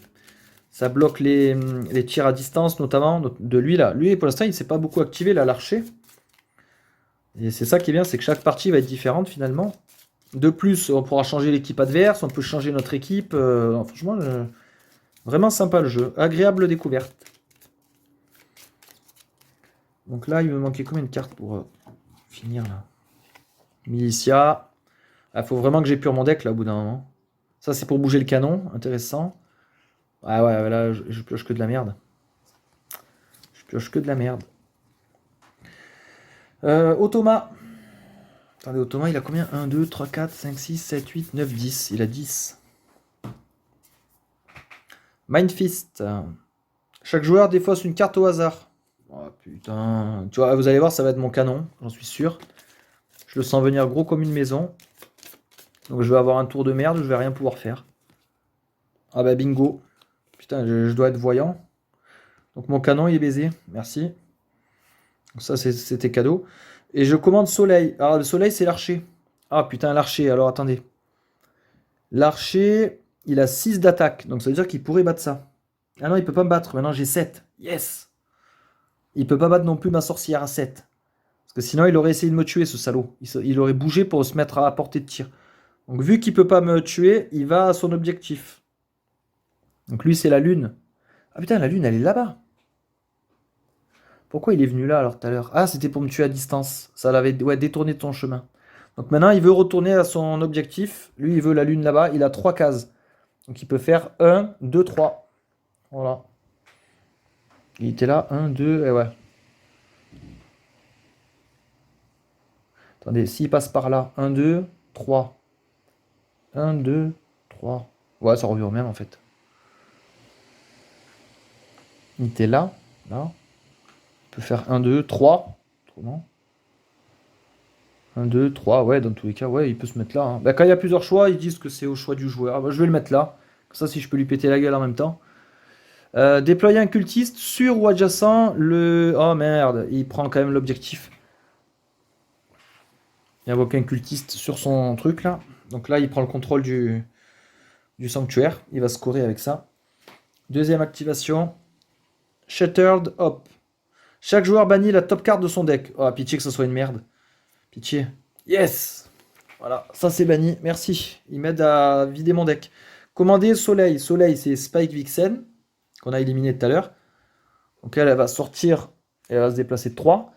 Ça bloque les tirs à distance, notamment de lui là. Lui, pour l'instant, il ne s'est pas beaucoup activé là, l'archer. Et c'est ça qui est bien, c'est que chaque partie va être différente finalement. De plus, on pourra changer l'équipe adverse, on peut changer notre équipe. Franchement, vraiment sympa le jeu. Agréable découverte. Donc là, il me manquait combien de cartes pour finir là? Militia. Il faut vraiment que j'épure mon deck là au bout d'un moment. Ça, c'est pour bouger le canon. Intéressant. Ah ouais, là, je pioche que de la merde. Je pioche que de la merde. Automa. Attendez, Automa, il a combien? 1, 2, 3, 4, 5, 6, 7, 8, 9, 10. Il a 10. Mindfist. Chaque joueur défausse une carte au hasard. Oh putain. Tu vois, vous allez voir, ça va être mon canon, j'en suis sûr. Je le sens venir gros comme une maison. Donc je vais avoir un tour de merde où je vais rien pouvoir faire. Ah bah bingo. Putain, je dois être voyant. Donc mon canon, il est baisé. Merci. Donc ça, c'était cadeau. Et je commande soleil. Alors le soleil, c'est l'archer. Ah putain, l'archer. Alors attendez. L'archer, il a 6 d'attaque. Donc ça veut dire qu'il pourrait battre ça. Ah non, il peut pas me battre. Maintenant, j'ai 7. Yes. Il peut pas battre non plus ma sorcière à 7. Parce que sinon, il aurait essayé de me tuer, ce salaud. Il aurait bougé pour se mettre à portée de tir. Donc vu qu'il peut pas me tuer, il va à son objectif. Donc lui, c'est la lune. Ah putain, la lune, elle est là-bas. Pourquoi il est venu là alors tout à l'heure? Ah, c'était pour me tuer à distance. Ça l'avait détourné de ton chemin. Donc maintenant, il veut retourner à son objectif. Lui, il veut la lune là-bas. Il a 3 cases. Donc il peut faire 1, 2, 3. Voilà. Il était là, 1, 2, et ouais. Attendez, s'il passe par là, 1, 2, 3. 1, 2, 3. Ouais, ça revient au même en fait. Il était là, là. Il peut faire 1, 2, 3. Autrement. 1, 2, 3, ouais, dans tous les cas, ouais, il peut se mettre là, hein. Bah, quand il y a plusieurs choix, ils disent que c'est au choix du joueur. Ah, bah, je vais le mettre là. Comme ça, si je peux lui péter la gueule en même temps. Déployer un cultiste sur ou adjacent. Oh merde, il prend quand même l'objectif. Il invoque un cultiste sur son truc là. Donc là, il prend le contrôle du sanctuaire. Il va scorer avec ça. Deuxième activation. Shattered Hop. Chaque joueur bannit la top carte de son deck. Oh, pitié que ce soit une merde. Pitié. Yes. Voilà, ça c'est banni. Merci. Il m'aide à vider mon deck. Commander Soleil. Soleil, c'est Spike Vixen, qu'on a éliminé tout à l'heure. Donc elle va sortir et elle va se déplacer de 3.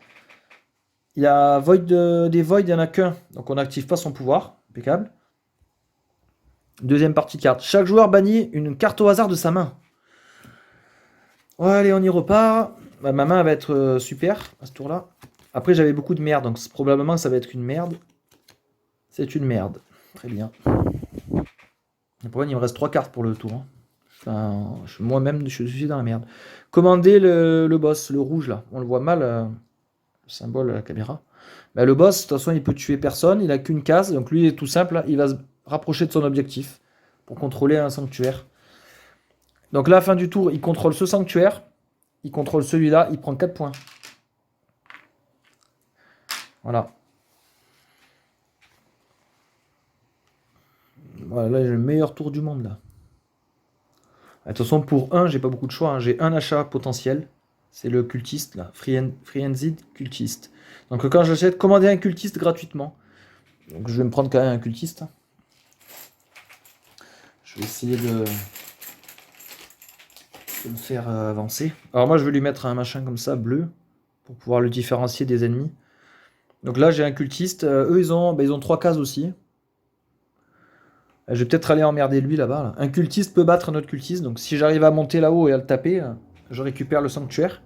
Il y a des Void, il n'y en a qu'un. Donc on n'active pas son pouvoir. Impeccable. Deuxième partie de carte. Chaque joueur bannit une carte au hasard de sa main. Ouais, allez, on y repart. Bah, ma main va être super à ce tour-là. Après, j'avais beaucoup de merde, donc probablement ça va être une merde. C'est une merde. Très bien. Pour il me reste 3 cartes pour le tour. Hein. Enfin, moi-même, je suis dans la merde. Commander le boss, le rouge là. On le voit mal, le symbole à la caméra. Bah, le boss, de toute façon, il peut tuer personne. Il a qu'une case. Donc lui, il est tout simple. Là, il va se rapprocher de son objectif pour contrôler un sanctuaire. Donc là, à la fin du tour, il contrôle ce sanctuaire. Il contrôle celui-là. Il prend 4 points. Voilà. Voilà, là, j'ai le meilleur tour du monde là. De toute façon, pour 1, j'ai pas beaucoup de choix. Hein. J'ai un achat potentiel. C'est le cultiste, là. Frienzid cultiste. Donc quand j'achète, commander un cultiste gratuitement. Donc je vais me prendre quand même un cultiste. Je vais essayer de le faire avancer. Alors moi, je vais lui mettre un machin comme ça, bleu, pour pouvoir le différencier des ennemis. Donc là, j'ai un cultiste. Eux, ils ont 3 cases aussi. Je vais peut-être aller emmerder lui là-bas. Là. Un cultiste peut battre un autre cultiste. Donc si j'arrive à monter là-haut et à le taper, je récupère le sanctuaire.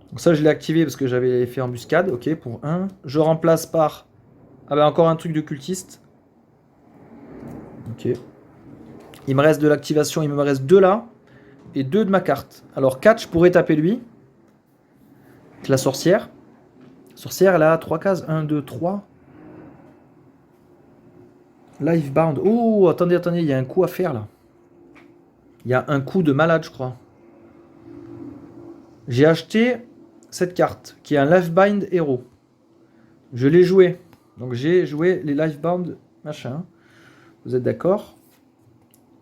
Donc ça, je l'ai activé parce que j'avais fait embuscade. Ok, pour 1. Je remplace par... Ah bah encore un truc de cultiste. Ok. Il me reste de l'activation. Il me reste 2 là. Et 2 de ma carte. Alors 4, je pourrais taper lui. Avec la sorcière. Sorcière, elle a 3 cases. 1, 2, 3. Lifebound. Oh, attendez, il y a un coup à faire là. Il y a un coup de malade, je crois. J'ai acheté cette carte, qui est un Lifebound héros. Je l'ai joué. Donc j'ai joué les Lifebound machin. Vous êtes d'accord?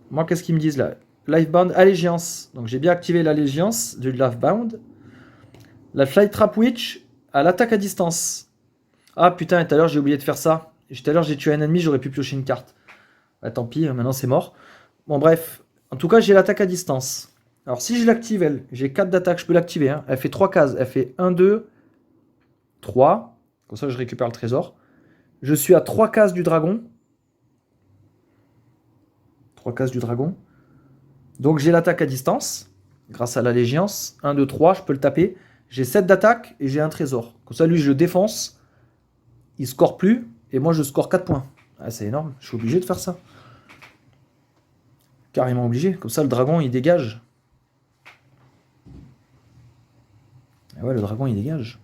Moi, qu'est-ce qu'ils me disent là? Lifebound Allégeance. Donc j'ai bien activé l'Allégeance du Lifebound. La Flight Trap Witch à l'attaque à distance. Ah putain, tout à l'heure j'ai oublié de faire ça. Tout à l'heure j'ai tué un ennemi, j'aurais pu piocher une carte. Bah, tant pis, maintenant c'est mort. Bon bref, en tout cas j'ai l'attaque à distance. Alors si je l'active elle, j'ai 4 d'attaque, je peux l'activer. Hein. Elle fait 3 cases, elle fait 1, 2, 3. Comme ça je récupère le trésor. Je suis à 3 cases du dragon. 3 cases du dragon. Donc j'ai l'attaque à distance. Grâce à l'allégeance. 1, 2, 3, je peux le taper. J'ai 7 d'attaque et j'ai un trésor. Comme ça lui je le défonce. Il score plus. Et moi je score 4 points. Ah, c'est énorme, je suis obligé de faire ça. Carrément obligé. Comme ça le dragon il dégage. Ah ouais, le dragon il dégage.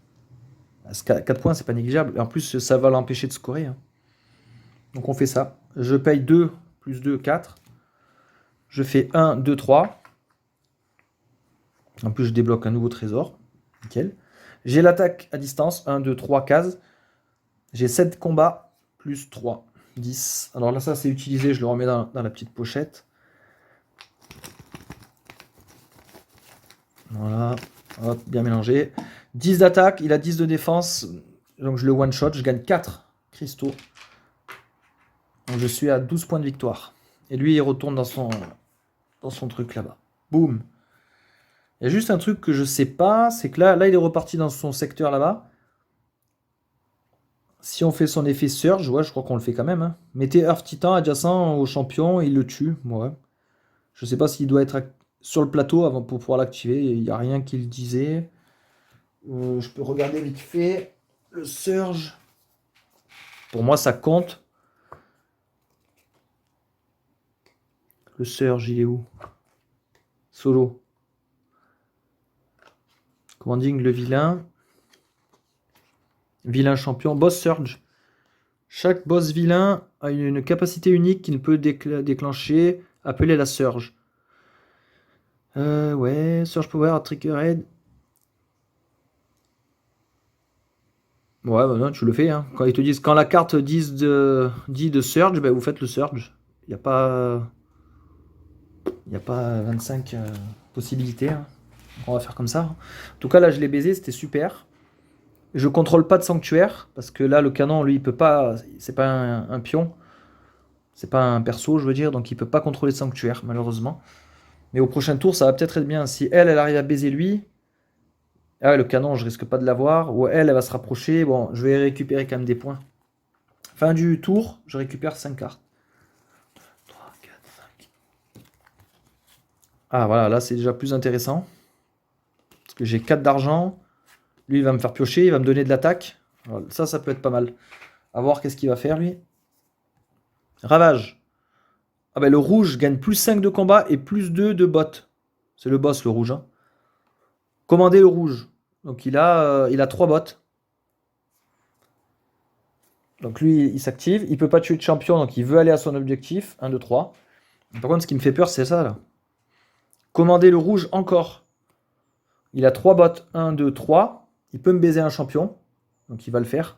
4 points, c'est pas négligeable. Et en plus, ça va l'empêcher de scorer. Hein. Donc on fait ça. Je paye 2 plus 2, 4. Je fais 1, 2, 3. En plus, je débloque un nouveau trésor. Nickel. J'ai l'attaque à distance. 1, 2, 3 cases. J'ai 7 combats plus 3. 10. Alors là, ça c'est utilisé. Je le remets dans la petite pochette. Voilà. Hop, bien mélangé. 10 d'attaque. Il a 10 de défense. Donc je le one-shot. Je gagne 4 cristaux. Donc je suis à 12 points de victoire. Et lui, il retourne dans son truc là-bas. Boum. Il y a juste un truc que je sais pas, c'est que là, il est reparti dans son secteur là-bas. Si on fait son effet Surge, ouais, je crois qu'on le fait quand même. Hein. Mettez Earth Titan adjacent au champion, il le tue. Ouais. Je sais pas s'il doit être sur le plateau avant pour pouvoir l'activer. Il n'y a rien qui le disait. Je peux regarder vite fait. Le Surge. Pour moi, ça compte. Le Surge, il est où? Solo. Commanding le vilain. Vilain champion. Boss Surge. Chaque boss vilain a une capacité unique qui ne peut déclencher. Appelée la Surge. Ouais. Surge Power, Triggered. Ouais, bah non, tu le fais. Hein. Quand ils te disent, quand la carte dit de Surge, bah, vous faites le Surge. Il n'y a pas 25 possibilités. Hein. On va faire comme ça. En tout cas, là, je l'ai baisé, c'était super. Je contrôle pas de sanctuaire, parce que là, le canon, lui, il peut pas... C'est pas un pion. C'est pas un perso, je veux dire, donc il peut pas contrôler de sanctuaire, malheureusement. Mais au prochain tour, ça va peut-être être bien. Si elle arrive à baiser lui, Ah ouais, le canon, je risque pas de l'avoir. Ou elle va se rapprocher. Bon, je vais récupérer quand même des points. Fin du tour, je récupère 5 cartes. 3, 4, 5. Ah voilà, là c'est déjà plus intéressant. Parce que j'ai 4 d'argent. Lui, il va me faire piocher, il va me donner de l'attaque. Voilà, ça peut être pas mal. À voir qu'est-ce qu'il va faire, lui. Ravage. Ah ben le rouge gagne plus 5 de combat et plus 2 de bot. C'est le boss, le rouge. Hein. Commander le rouge. Donc il a 3 bots. Donc lui, il s'active. Il peut pas tuer de champion, donc il veut aller à son objectif. 1, 2, 3. Par contre, ce qui me fait peur, c'est ça, là. Commander le rouge encore. Il a 3 bots. 1, 2, 3. Il peut me baiser un champion. Donc il va le faire.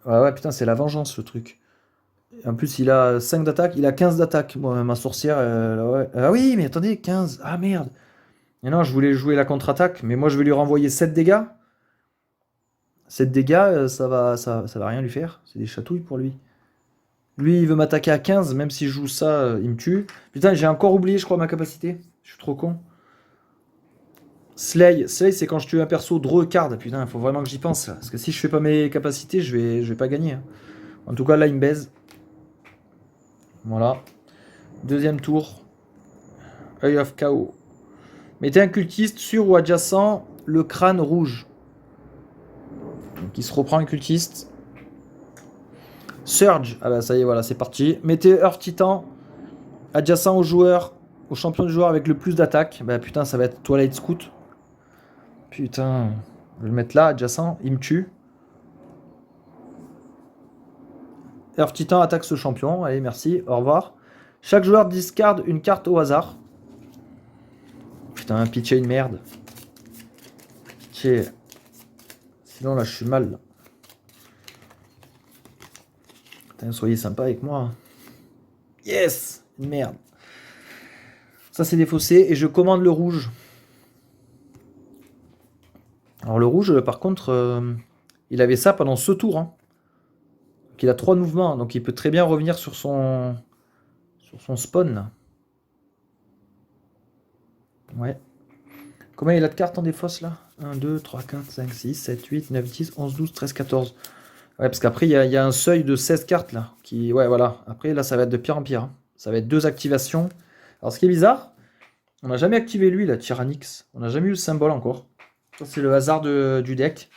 Ouais, ouais, putain, c'est la vengeance, le truc. En plus, il a 5 d'attaque. Il a 15 d'attaque. Bon, ma sorcière, ouais. Ah oui, mais attendez, 15. Ah merde. Et non, je voulais jouer la contre-attaque. Mais moi, je vais lui renvoyer 7 dégâts. 7 dégâts, ça va rien lui faire. C'est des chatouilles pour lui. Lui, il veut m'attaquer à 15. Même si je joue ça, il me tue. Putain, j'ai encore oublié, je crois, ma capacité. Je suis trop con. Slay, c'est quand je tue un perso draw card. Putain, il faut vraiment que j'y pense. Là. Parce que si je fais pas mes capacités, je vais pas gagner. Hein. En tout cas, là, il me baise. Voilà. Deuxième tour. Eye of KO. Mettez un cultiste sur ou adjacent le crâne rouge. Donc il se reprend un cultiste. Surge. Ah bah ça y est, voilà, c'est parti. Mettez Earth Titan adjacent au joueur, au champion du joueur avec le plus d'attaque. Bah putain, ça va être Twilight Scout. Putain. Je vais le mettre là, adjacent. Il me tue. Earth Titan attaque ce champion. Allez, merci. Au revoir. Chaque joueur discarde une carte au hasard. Putain, pitcher une merde. Pitcher. Sinon, là, je suis mal. Là. Putain, soyez sympa avec moi. Yes! Une merde. Ça, c'est défaussé. Et je commande le rouge. Alors, le rouge, par contre, il avait ça pendant ce tour. Hein. Donc, il a 3 mouvements. Donc, il peut très bien revenir sur son spawn. Là. Ouais. Combien il a de cartes en défausse là? 1, 2, 3, 4, 5, 6, 7, 8, 9, 10, 11, 12, 13, 14. Ouais, parce qu'après, il y a un seuil de 16 cartes là. Ouais, voilà. Après, là, ça va être de pire en pire. Hein. Ça va être 2 activations. Alors, ce qui est bizarre, on n'a jamais activé lui, la Tyrannix. On n'a jamais eu le symbole encore. Ça, c'est le hasard du deck.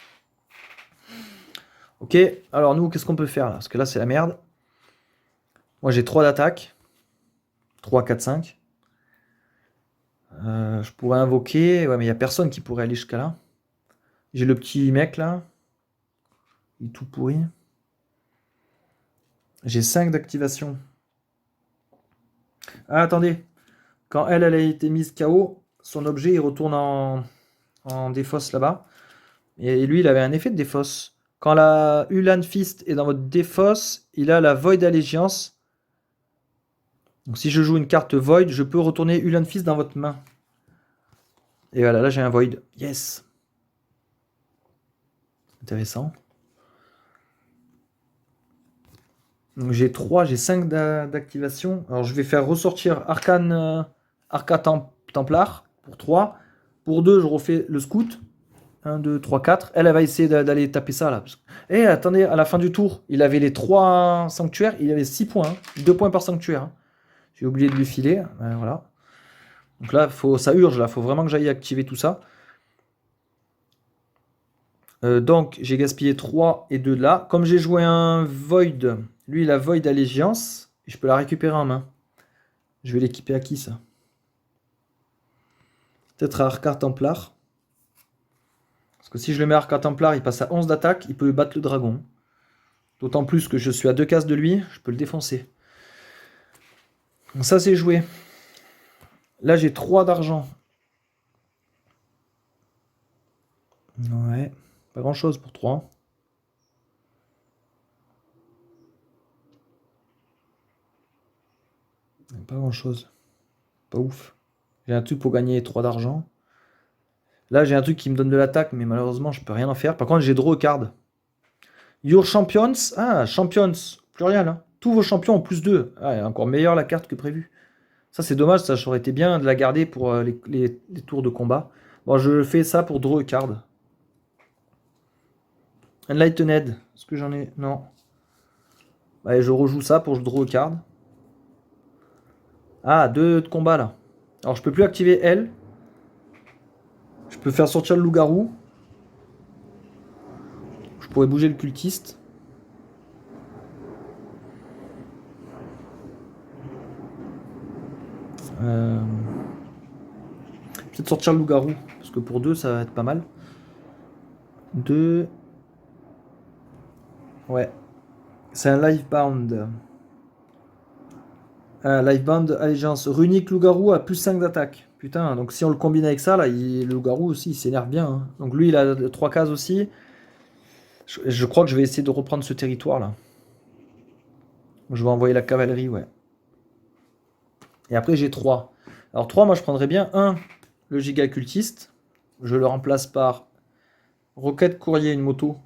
Ok, alors nous, qu'est-ce qu'on peut faire là? Parce que là, c'est la merde. Moi, j'ai 3 d'attaque. 3, 4, 5. Je pourrais invoquer. Ouais, mais il n'y a personne qui pourrait aller jusqu'à là. J'ai le petit mec là. Il est tout pourri. J'ai 5 d'activation. Ah, attendez. Quand elle a été mise KO, son objet il retourne en défausse là-bas. Et lui, il avait un effet de défausse. Quand la Ulan Fist est dans votre défausse, il a la Void Allégeance. Donc si je joue une carte Void, je peux retourner Ulan Fist dans votre main. Et voilà, là j'ai un Void. Yes. Intéressant. Donc j'ai 5 d'activation. Alors je vais faire ressortir Arca Templar pour 3. Pour 2, je refais le Scout. 1, 2, 3, 4. Elle va essayer d'aller taper ça là. Et attendez, à la fin du tour, il avait les 3 sanctuaires. Il avait 6 points. Hein. 2 points par sanctuaire. Hein. J'ai oublié de lui filer. Voilà. Donc là, ça urge là. Faut vraiment que j'aille activer tout ça. Donc j'ai gaspillé 3 et 2 de là. Comme j'ai joué un Void, lui il a Void Allégeance, et je peux la récupérer en main. Je vais l'équiper à qui ça? Peut-être à Arca Templar. Parce que si je le mets à Arca Templar, il passe à 11 d'attaque, il peut battre le dragon. D'autant plus que je suis à 2 cases de lui, je peux le défoncer. Donc ça c'est joué. Là j'ai 3 d'argent. Ouais. Pas grand chose pour 3. Pas grand chose. Pas ouf. J'ai un truc pour gagner 3 d'argent. Là j'ai un truc qui me donne de l'attaque, mais malheureusement je peux rien en faire. Par contre j'ai draw card. Your champions. Ah, champions. Pluriel. Hein. Tous vos champions ont plus 2. Ah, encore meilleure la carte que prévu. Ça c'est dommage, ça aurait été bien de la garder pour les tours de combat. Bon, je fais ça pour draw a card. Enlightened. Est-ce que j'en ai? Non. Allez, je rejoue ça pour draw a card. Ah, 2 de combat là. Alors, je peux plus activer elle. Je peux faire sortir le loup-garou. Je pourrais bouger le cultiste. Peut-être sortir le loup-garou. Parce que pour 2, ça va être pas mal. 2. Ouais. C'est un Livebound. Livebound Allégeance. Runique loup-garou à plus 5 d'attaque. Putain, donc si on le combine avec ça, là, le loup-garou aussi, il s'énerve bien. Hein. Donc lui, il a 3 cases aussi. Je crois que je vais essayer de reprendre ce territoire-là. Je vais envoyer la cavalerie, ouais. Et après, j'ai 3. Alors 3, moi, je prendrais bien 1, le giga cultiste. Je le remplace par roquette courrier, une moto.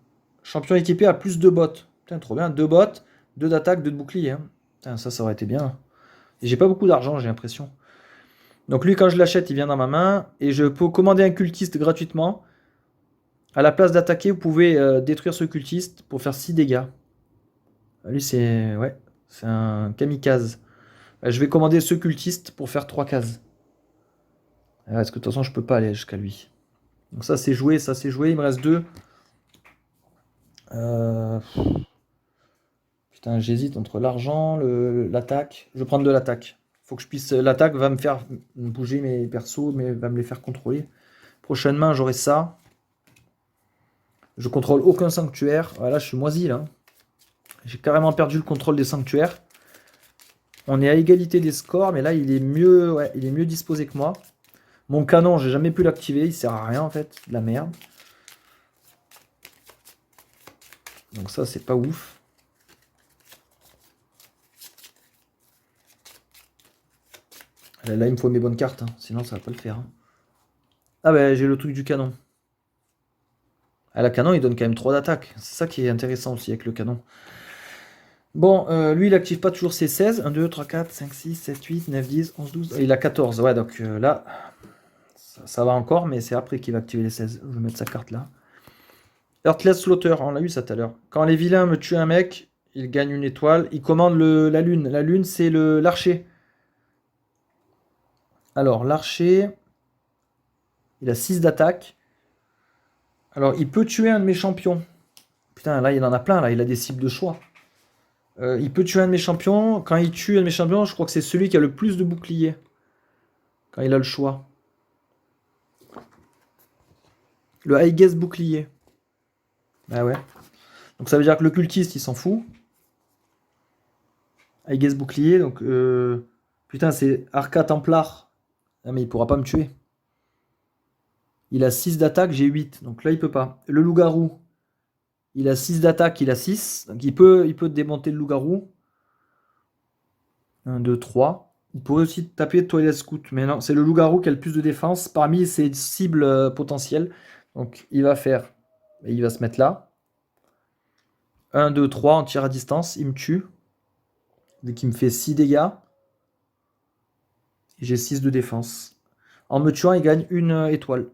Champion équipé à plus 2 bottes. Putain, trop bien. 2 bottes, 2 d'attaque, 2 de bouclier. Hein. Putain, ça aurait été bien. Et j'ai pas beaucoup d'argent, j'ai l'impression. Donc lui, quand je l'achète, il vient dans ma main. Et je peux commander un cultiste gratuitement. À la place d'attaquer, vous pouvez détruire ce cultiste pour faire 6 dégâts. Lui, c'est un kamikaze. Je vais commander ce cultiste pour faire 3 cases. Parce que de toute façon, je peux pas aller jusqu'à lui. Donc ça, c'est joué, ça, c'est joué. Il me reste 2. Putain, j'hésite entre l'argent, l'attaque. Je vais prendre de l'attaque. Faut que je puisse. L'attaque va me faire bouger mes persos, mais va me les faire contrôler. Prochaine main, j'aurai ça. Je contrôle aucun sanctuaire. Voilà, je suis moisi là. J'ai carrément perdu le contrôle des sanctuaires. On est à égalité des scores, mais là, il est mieux, ouais, il est mieux disposé que moi. Mon canon, j'ai jamais pu l'activer. Il sert à rien en fait. De la merde. Donc ça, c'est pas ouf. Là, il me faut mes bonnes cartes, hein. Sinon ça va pas le faire. Hein. Ah ben, j'ai le truc du canon. Ah, le canon, il donne quand même 3 d'attaque. C'est ça qui est intéressant aussi avec le canon. Bon, lui, il n'active pas toujours ses 16. 1, 2, 3, 4, 5, 6, 7, 8, 9, 10, 11, 12. Il a 14. Ouais, donc là, ça va encore, mais c'est après qu'il va activer les 16. Je vais mettre sa carte là. Heartless Slaughter, on l'a eu ça tout à l'heure. Quand les vilains me tuent un mec, il gagne une étoile. Il commande la lune. La lune, c'est l'archer. Alors, l'archer, il a 6 d'attaque. Alors, il peut tuer un de mes champions. Putain, là, il en a plein, là. Il a des cibles de choix. Il peut tuer un de mes champions. Quand il tue un de mes champions, je crois que c'est celui qui a le plus de boucliers. Quand il a le choix. Le high guess bouclier. Ah ouais. Donc, ça veut dire que le cultiste, il s'en fout. High guess bouclier, donc... Putain, c'est Arca Templar. Ah, mais il pourra pas me tuer. Il a 6 d'attaque, j'ai 8. Donc là, il peut pas. Le loup-garou, il a 6 d'attaque, il a 6. Donc il peut démonter le loup-garou. 1, 2, 3. Il pourrait aussi taper Toilet Scout. Mais non, c'est le loup-garou qui a le plus de défense parmi ses cibles potentielles. Donc il va faire... Et il va se mettre là. 1, 2, 3 en tir à distance. Il me tue. Donc il me fait 6 dégâts. Et j'ai 6 de défense. En me tuant, il gagne une étoile.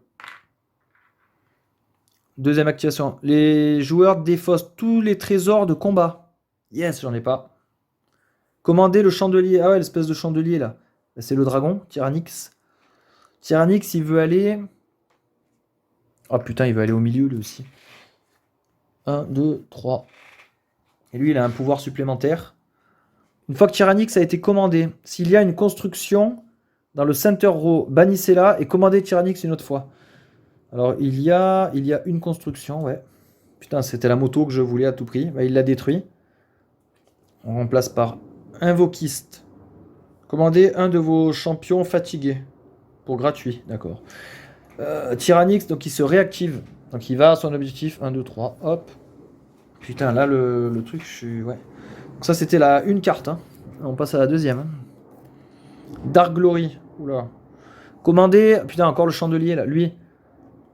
Deuxième activation. Les joueurs défaussent tous les trésors de combat. Yes, j'en ai pas. Commander le chandelier. Ah ouais, l'espèce de chandelier là. C'est le dragon, Tyrannix. Tyrannix, il veut aller... Oh putain, il veut aller au milieu lui aussi. 1, 2, 3. Et lui, il a un pouvoir supplémentaire. Une fois que Tyrannix a été commandé, s'il y a une construction dans le center row, bannissez-la et commandez Tyrannix une autre fois. Alors, il y a une construction, ouais. Putain, c'était la moto que je voulais à tout prix. Bah, il l'a détruit. On remplace par Invoquiste. Commandez un de vos champions fatigués. Pour gratuit, d'accord. Tyrannix, donc il se réactive. Donc il va à son objectif. 1, 2, 3, hop. Putain, là, le truc, je suis... Ouais. Donc ça, c'était une carte. Hein. On passe à la deuxième. Hein. Dark Glory. Oula. Commandez... Putain, encore le chandelier, là. Lui...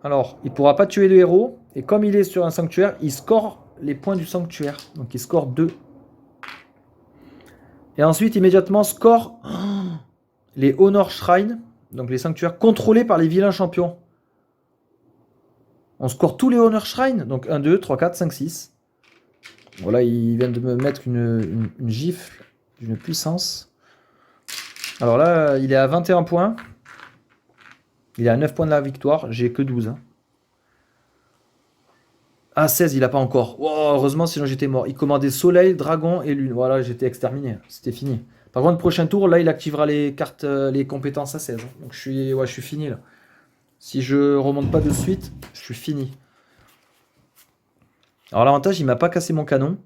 Alors, il ne pourra pas tuer de héros. Et comme il est sur un sanctuaire, il score les points du sanctuaire. Donc, il score 2. Et ensuite, immédiatement, score les Honor Shrine. Donc, les sanctuaires contrôlés par les vilains champions. On score tous les Honor Shrine. Donc 1, 2, 3, 4, 5, 6. Voilà, il vient de me mettre une gifle d'une puissance. Alors là, il est à 21 points. Il est à 9 points de la victoire. J'ai que 12. Hein. Ah, 16, il a pas encore. Wow, heureusement, sinon j'étais mort. Il commandait Soleil, Dragon et Lune. Voilà, j'étais exterminé. C'était fini. Par contre, prochain tour, là, il activera les cartes, les compétences à 16. Donc je suis fini là. Si je remonte pas de suite, je suis fini. Alors l'avantage, il m'a pas cassé mon canon.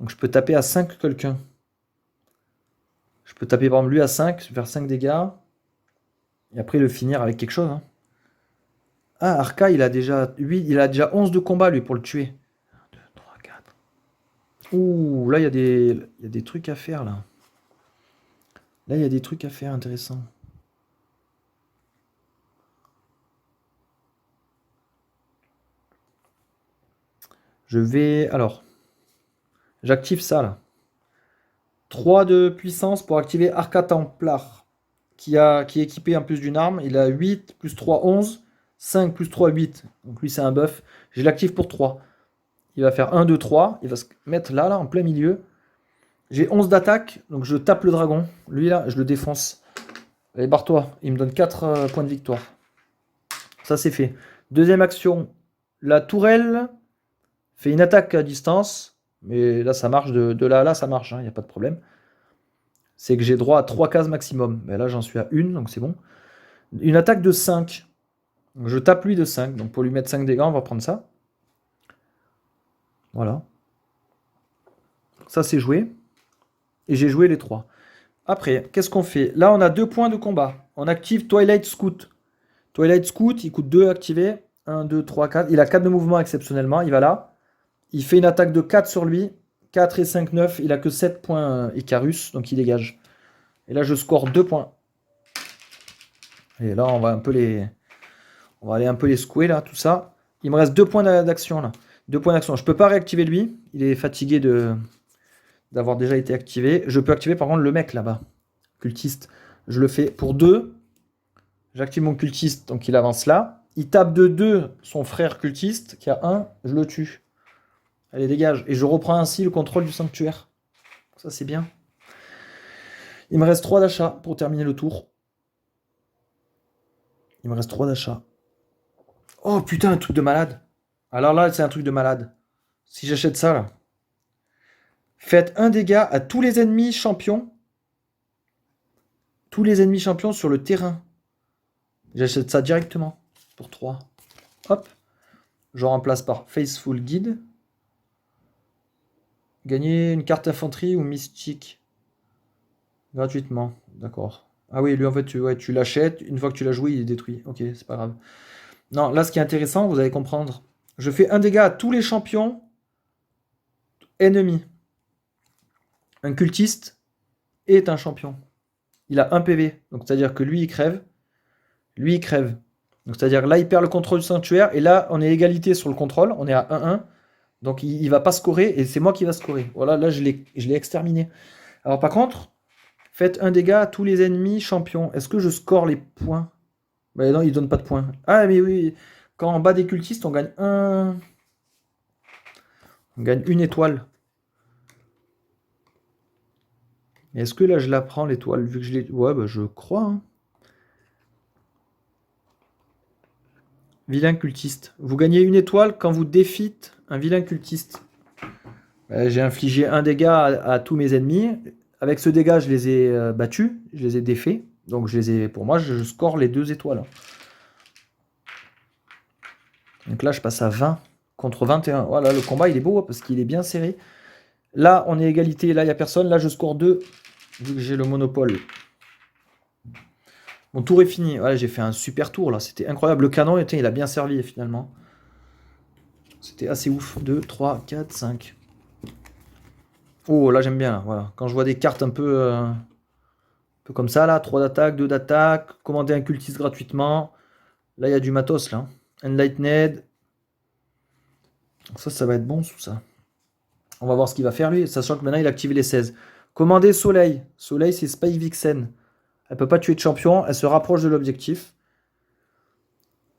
Donc je peux taper à 5 quelqu'un. Je peux taper par exemple lui à 5, faire 5 dégâts. Et après le finir avec quelque chose. Hein. Ah, Arca, il a déjà 8, il a déjà 11 de combat lui pour le tuer. 1, 2, 3, 4. Ouh, là il y a des trucs à faire là. Là il y a des trucs à faire intéressants. Je vais... Alors, j'active ça là. 3 de puissance pour activer Arca Templar. Qui est équipé en plus d'une arme. Il a 8, plus 3, 11. 5, plus 3, 8. Donc lui c'est un buff. Je l'active pour 3. Il va faire 1, 2, 3. Il va se mettre là, en plein milieu. J'ai 11 d'attaque. Donc je tape le dragon. Lui là, je le défonce. Allez, barre-toi. Il me donne 4 points de victoire. Ça c'est fait. Deuxième action. La tourelle fait une attaque à distance. Mais là ça marche. De là à là ça marche. Il n'y a pas de problème. C'est que j'ai droit à 3 cases maximum. Mais là j'en suis à 1. Donc c'est bon. Une attaque de 5. Donc, je tape lui de 5. Donc pour lui mettre 5 dégâts, on va prendre ça. Voilà. Ça c'est joué. Et j'ai joué les 3. Après, qu'est-ce qu'on fait? Là, on a 2 points de combat. On active Twilight Scout. Twilight Scout, il coûte 2 à activer. 1, 2, 3, 4. Il a 4 de mouvement exceptionnellement. Il va là. Il fait une attaque de 4 sur lui. 4 et 5, 9. Il a que 7 points Icarus. Donc il dégage. Et là, je score 2 points. Et là, on va aller un peu les secouer, là, tout ça. Il me reste 2 points d'action, là. 2 points d'action. Je peux pas réactiver lui. Il est fatigué d'avoir déjà été activé. Je peux activer par contre le mec là-bas. Cultiste. Je le fais pour 2. J'active mon cultiste, donc il avance là. Il tape de 2 son frère cultiste, qui a 1. Je le tue. Allez, dégage. Et je reprends ainsi le contrôle du sanctuaire. Ça, c'est bien. Il me reste 3 d'achats pour terminer le tour. Il me reste 3 d'achats. Oh putain, un truc de malade. Alors là, c'est un truc de malade. Si j'achète ça, là. Faites 1 dégât à tous les ennemis champions. Tous les ennemis champions sur le terrain. J'achète ça directement. Pour 3. Hop. Je remplace par Faithful Guide. Gagner une carte infanterie ou mystique. Gratuitement. D'accord. Ah oui, lui en fait, tu l'achètes. Une fois que tu l'as joué, il est détruit. Ok, c'est pas grave. Non, là, ce qui est intéressant, vous allez comprendre. Je fais 1 dégât à tous les champions ennemis. Un cultiste est un champion. Il a 1 PV. Donc, c'est-à-dire que lui, il crève. Lui, il crève. Donc, c'est-à-dire là, il perd le contrôle du sanctuaire. Et là, on est égalité sur le contrôle. On est à 1-1. Donc, il va pas scorer. Et c'est moi qui va scorer. Voilà, là, je l'ai exterminé. Alors, par contre, faites 1 dégât à tous les ennemis champions. Est-ce que je score les points? Bah non, il donne pas de points. Ah, mais oui. Quand on bat des cultistes, on gagne on gagne 1 étoile. Est-ce que là, je la prends, l'étoile, vu que je l'ai... Ouais, bah, je crois. Hein. Vilain cultiste. Vous gagnez 1 étoile quand vous défîtes un vilain cultiste. J'ai infligé 1 dégât à tous mes ennemis. Avec ce dégât, je les ai battus. Je les ai défaits. Donc, pour moi, je score les 2 étoiles. Donc là, je passe à 20 contre 21. Voilà, le combat, il est beau parce qu'il est bien serré. Là, on est égalité. Là, il n'y a personne. Là, je score 2 vu que j'ai le monopole. Mon tour est fini. Voilà, j'ai fait un super tour là. C'était incroyable. Le canon, il a bien servi finalement. C'était assez ouf. 2, 3, 4, 5. Oh, là, j'aime bien. Là. Voilà. Quand je vois des cartes un peu comme ça, là. 3 d'attaque, 2 d'attaque. Commander un cultiste gratuitement. Là, il y a du matos là. Enlightened. Ça va être bon sous ça. On va voir ce qu'il va faire lui. Sachant que maintenant, il a activé les 16. Commander Soleil. Soleil, c'est Spike Vixen. Elle peut pas tuer de champion. Elle se rapproche de l'objectif.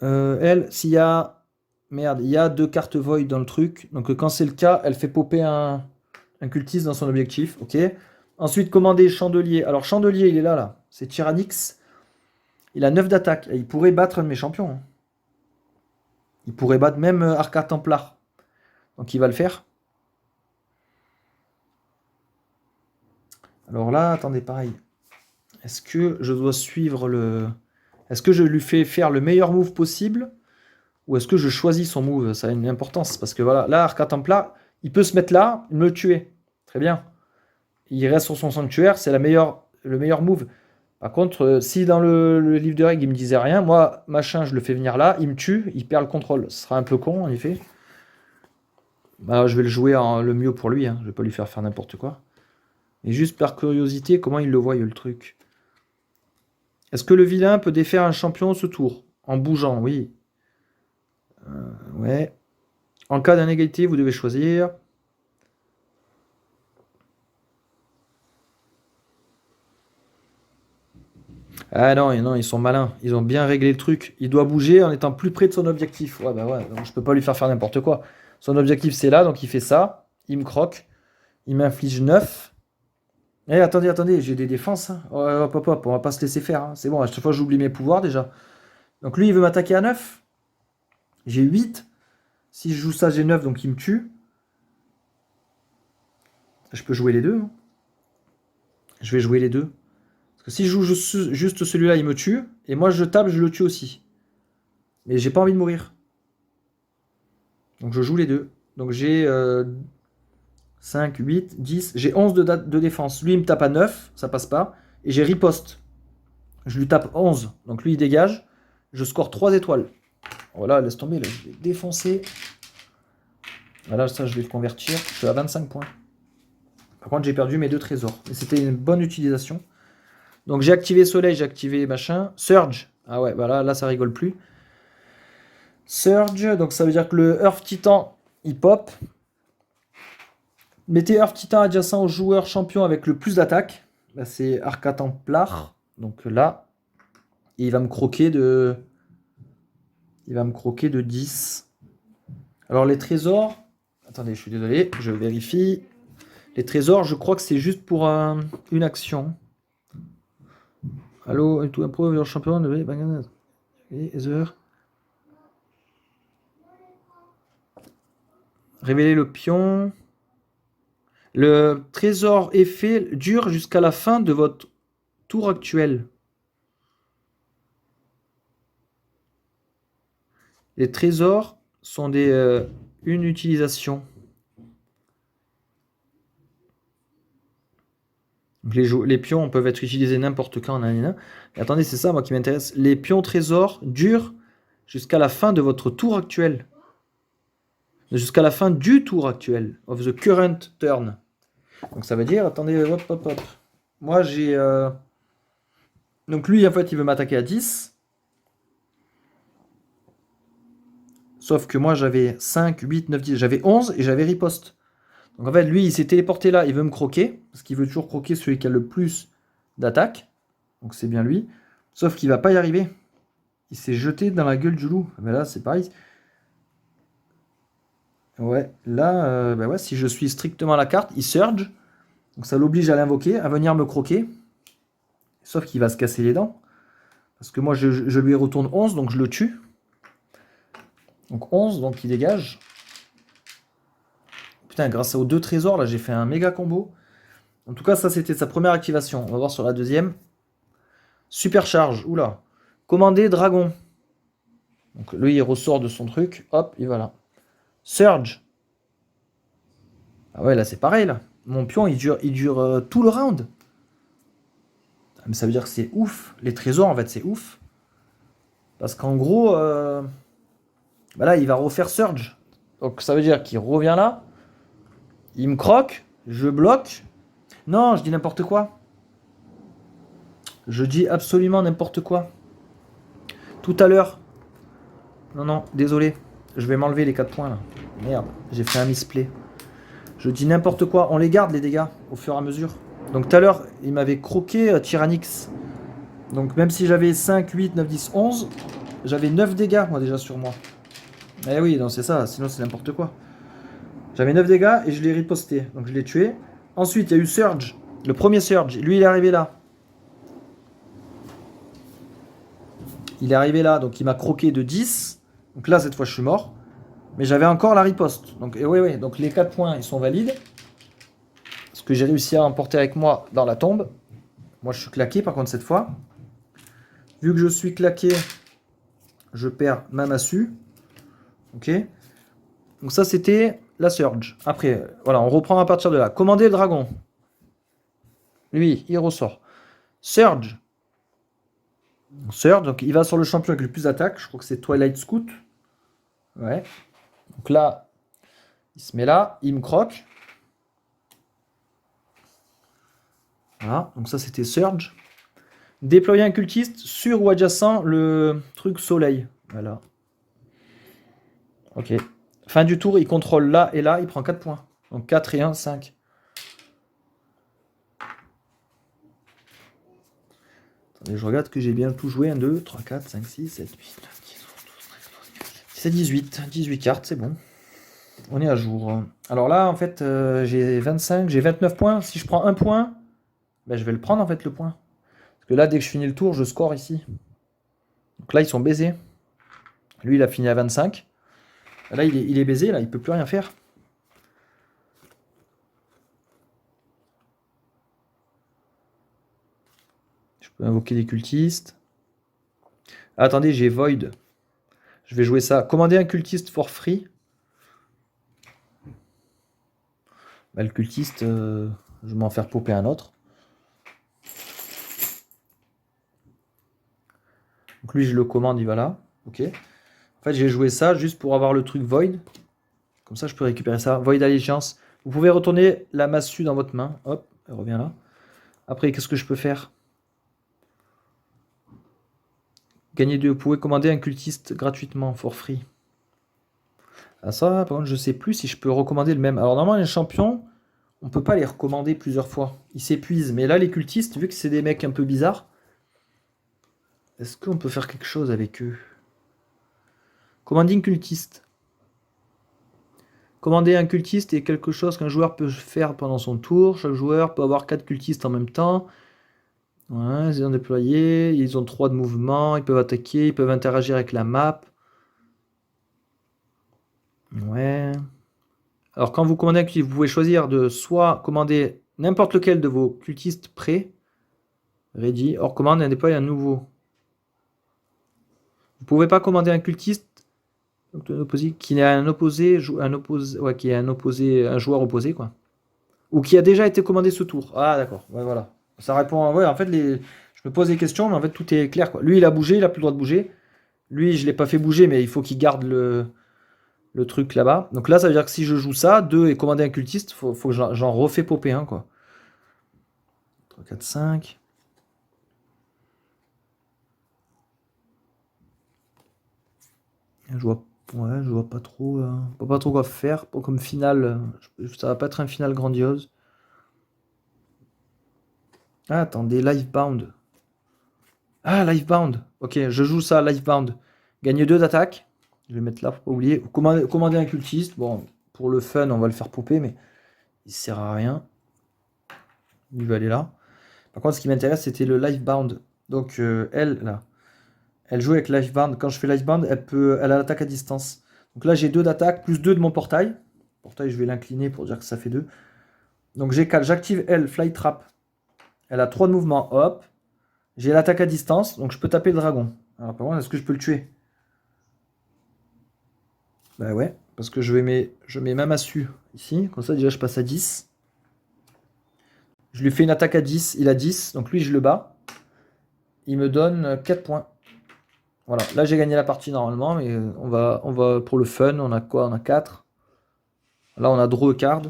Elle, s'il y a Merde, il y a 2 cartes void dans le truc. Donc quand c'est le cas, elle fait popper un cultiste dans son objectif. Ok. Ensuite, commander Chandelier. Alors Chandelier, il est là, là. C'est Tyrannix. Il a 9 d'attaque. Et il pourrait battre un de mes champions, hein. Il pourrait battre même Arca Templar. Donc il va le faire. Alors là, attendez, pareil. Est-ce que je dois suivre le... Est-ce que je lui fais faire le meilleur move possible? Ou est-ce que je choisis son move? Ça a une importance. Parce que voilà, là, Arca Templar, il peut se mettre là, me le tuer. Très bien. Il reste sur son sanctuaire, c'est le meilleur move. Par contre, si dans le livre de règles, il me disait rien, moi, machin, je le fais venir là, il me tue, il perd le contrôle. Ce sera un peu con, en effet. Bah, je vais le jouer le mieux pour lui, hein. Je vais pas lui faire n'importe quoi. Et juste par curiosité, comment il le voit, le truc? Est-ce que le vilain peut défaire un champion ce tour? En bougeant, oui. Ouais. En cas d'inégalité, vous devez choisir. Ah non, non, ils sont malins. Ils ont bien réglé le truc. Il doit bouger en étant plus près de son objectif. Ouais, bah ouais, donc je peux pas lui faire n'importe quoi. Son objectif, c'est là, donc il fait ça. Il me croque. Il m'inflige 9. Eh, attendez, j'ai des défenses, hein. Oh, hop, hop, hop, on va pas se laisser faire, hein. C'est bon, à chaque fois, j'oublie mes pouvoirs déjà. Donc lui, il veut m'attaquer à 9. J'ai 8. Si je joue ça, j'ai 9, donc il me tue. Je peux jouer les deux, hein. Je vais jouer les deux. Parce que si je joue juste celui-là, il me tue. Et moi, je tape, je le tue aussi. Mais j'ai pas envie de mourir. Donc je joue les deux. Donc j'ai 5, 8, 10. J'ai 11 de défense. Lui, il me tape à 9. Ça passe pas. Et j'ai riposte. Je lui tape 11. Donc lui, il dégage. Je score 3 étoiles. Voilà, laisse tomber. Là, je vais défoncer. Voilà, ça, je vais le convertir. Je suis à 25 points. Par contre, j'ai perdu mes 2 trésors. Mais c'était une bonne utilisation. Donc j'ai activé Soleil, j'ai activé machin. Surge. Ah ouais, voilà, là, ça rigole plus. Surge, donc ça veut dire que le Earth Titan, il pop. Mettez Earth Titan adjacent au joueur champion avec le plus d'attaque. Là, c'est Arca Templar. Donc là, il va me croquer de... Il va me croquer de 10. Alors les trésors... Attendez, je suis désolé, je vérifie. Les trésors, je crois que c'est juste pour une action. Allô, tout un pro, champion de... Révéler le pion. Le trésor effet dure jusqu'à la fin de votre tour actuel. Les trésors sont une utilisation. Donc les pions peuvent être utilisés n'importe quand. Et attendez, c'est ça moi qui m'intéresse. Les pions trésors durent jusqu'à la fin de votre tour actuel. Jusqu'à la fin du tour actuel. Of the current turn. Donc ça veut dire, attendez, hop, hop, hop. Moi j'ai... Donc lui, en fait, il veut m'attaquer à 10. Sauf que moi, j'avais 5, 8, 9, 10. J'avais 11 et j'avais riposte. Donc en fait, lui, il s'est téléporté là. Il veut me croquer. Parce qu'il veut toujours croquer celui qui a le plus d'attaque. Donc c'est bien lui. Sauf qu'il va pas y arriver. Il s'est jeté dans la gueule du loup. Mais là, c'est pareil. Ouais, là, bah ouais, si je suis strictement à la carte, il surge. Donc ça l'oblige à l'invoquer, à venir me croquer. Sauf qu'il va se casser les dents. Parce que moi, je lui retourne 11, donc je le tue. Donc 11, donc il dégage. Putain, grâce aux 2 trésors, là, j'ai fait un méga combo. En tout cas, ça, c'était sa première activation. On va voir sur la deuxième. Supercharge, oula. Commander dragon. Donc lui, il ressort de son truc. Hop, et voilà. Surge. Ah ouais, là, c'est pareil, là. Mon pion, il dure tout le round. Mais ça veut dire que c'est ouf. Les trésors, en fait, c'est ouf. Parce qu'en gros, bah là, il va refaire Surge. Donc ça veut dire qu'il revient là. Il me croque. Je bloque. Non, je dis n'importe quoi. Je dis absolument n'importe quoi. Tout à l'heure. Non, non, désolé. Je vais m'enlever les 4 points là. Merde, j'ai fait un misplay. Je dis n'importe quoi. On les garde les dégâts au fur et à mesure. Donc tout à l'heure, il m'avait croqué Tyrannix. Donc même si j'avais 5, 8, 9, 10, 11, j'avais 9 dégâts moi déjà sur moi. Eh oui, non, c'est ça, sinon c'est n'importe quoi. J'avais 9 dégâts et je l'ai riposté, donc je l'ai tué. Ensuite, il y a eu Surge, le premier Surge. Lui, il est arrivé là. Il est arrivé là, donc il m'a croqué de 10. Donc là, cette fois, je suis mort. Mais j'avais encore la riposte. Donc, oui, donc les 4 points, ils sont valides. Ce que j'ai réussi à emporter avec moi dans la tombe. Moi, je suis claqué, par contre, cette fois. Vu que je suis claqué, je perds ma massue. Ok. Donc ça, c'était la Surge. Après, voilà, on reprend à partir de là. Commander le dragon. Lui, il ressort. Surge. Surge, donc il va sur le champion avec le plus d'attaque. Je crois que c'est Twilight Scout. Ouais. Donc là, il se met là, il me croque. Voilà, donc ça c'était Surge. Déployer un cultiste sur ou adjacent le truc soleil. Voilà. Ok. Fin du tour, il contrôle là et là, il prend 4 points. Donc 4 et 1, 5. Attendez, je regarde que j'ai bien tout joué. 1, 2, 3, 4, 5, 6, 7, 8, 9, 10, 11, 12, 13, 14, 15, 16, 17, 18. C'est 18. 18 cartes, c'est bon. On est à jour. Alors là, en fait, j'ai 25, j'ai 29 points. Si je prends un point, ben, je vais le prendre en fait le point. Parce que là, dès que je finis le tour, je score ici. Donc là, ils sont baisés. Lui, il a fini à 25. Là, il est baisé, là, il peut plus rien faire. Je peux invoquer des cultistes. Ah, attendez, j'ai Void. Je vais jouer ça. Commander un cultiste for free. Bah, le cultiste, je vais m'en faire popper un autre. Donc lui, je le commande, il va là. Ok. En fait, j'ai joué ça juste pour avoir le truc Void. Comme ça, je peux récupérer ça. Void Allégeance. Vous pouvez retourner la massue dans votre main. Hop, elle revient là. Après, qu'est-ce que je peux faire? Gagner 2. Vous pouvez commander un cultiste gratuitement, for free. Ah ça, par contre, je sais plus si je peux recommander le même. Alors normalement, les champions, on peut pas les recommander plusieurs fois. Ils s'épuisent. Mais là, les cultistes, vu que c'est des mecs un peu bizarres, est-ce qu'on peut faire quelque chose avec eux? Commanding cultiste. Commander un cultiste est quelque chose qu'un joueur peut faire pendant son tour. Chaque joueur peut avoir 4 cultistes en même temps. Ouais, ils ont déployé. Ils ont 3 de mouvement. Ils peuvent attaquer. Ils peuvent interagir avec la map. Ouais. Alors, quand vous commandez un cultiste, vous pouvez choisir de soit commander n'importe lequel de vos cultistes prêts. Ready. Or, commande et déploie un nouveau. Vous ne pouvez pas commander un cultiste qui est un opposé, ouais, qui est un joueur opposé, quoi. Ou qui a déjà été commandé ce tour. Ah, d'accord. Ouais, voilà. Ça répond. Ouais, en fait, je me pose des questions, mais en fait, tout est clair, quoi. Lui, il a bougé, il a plus le droit de bouger. Lui, je l'ai pas fait bouger, mais il faut qu'il garde le truc là-bas. Donc là, ça veut dire que si je joue ça, 2 et commander un cultiste, faut que j'en refais popper un, quoi. 3, 4, 5. Je vois pas trop quoi faire pour comme finale. Ça va pas être un final grandiose. Ah, attendez, Livebound. Ah, Livebound. Ok, je joue ça, Livebound. Gagne 2 d'attaque. Je vais mettre là pour pas oublier. Commander un cultiste. Bon, pour le fun, on va le faire popper, mais il sert à rien. Il va aller là. Par contre, ce qui m'intéresse, c'était le Livebound. Donc, elle, là. Elle joue avec Livebound. Quand je fais Livebound, elle a l'attaque à distance. Donc là, j'ai 2 d'attaque, plus 2 de mon portail. Portail, je vais l'incliner pour dire que ça fait 2. Donc j'ai 4. J'active elle, Fly Trap. Elle a 3 de mouvement. Hop. J'ai l'attaque à distance, donc je peux taper le dragon. Alors par contre, est-ce que je peux le tuer? Bah ouais, parce que je mets ma massue ici. Comme ça, déjà, je passe à 10. Je lui fais une attaque à 10. Il a 10, donc lui, je le bats. Il me donne 4 points. Voilà, là, j'ai gagné la partie normalement, mais on va pour le fun. On a quoi? On a 4. Là, on a draw a card.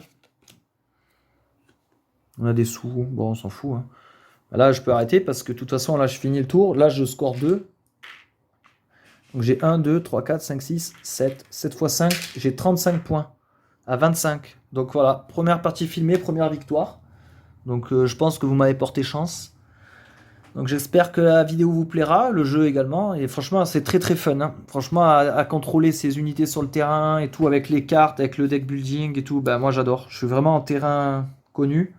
On a des sous. Bon, on s'en fout, hein. Là, je peux arrêter parce que de toute façon, là, je finis le tour. Là, je score 2. Donc j'ai 1, 2, 3, 4, 5, 6, 7. 7 x 5, j'ai 35 points à 25. Donc voilà, première partie filmée, première victoire. Donc je pense que vous m'avez porté chance. Donc j'espère que la vidéo vous plaira, le jeu également. Et franchement, c'est très très fun, hein. Franchement, à contrôler ces unités sur le terrain et tout, avec les cartes, avec le deck building et tout, bah moi j'adore. Je suis vraiment en terrain connu.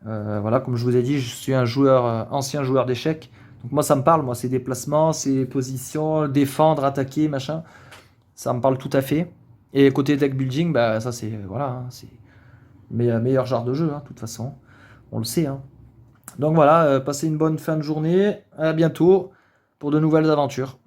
Voilà, comme je vous ai dit, je suis un joueur, ancien joueur d'échecs. Donc moi ça me parle, moi c'est déplacements, c'est position, défendre, attaquer, machin. Ça me parle tout à fait. Et côté deck building, bah ça c'est voilà, hein, c'est meilleur genre de jeu, hein, de toute façon. On le sait, hein. Donc voilà, passez une bonne fin de journée. À bientôt pour de nouvelles aventures.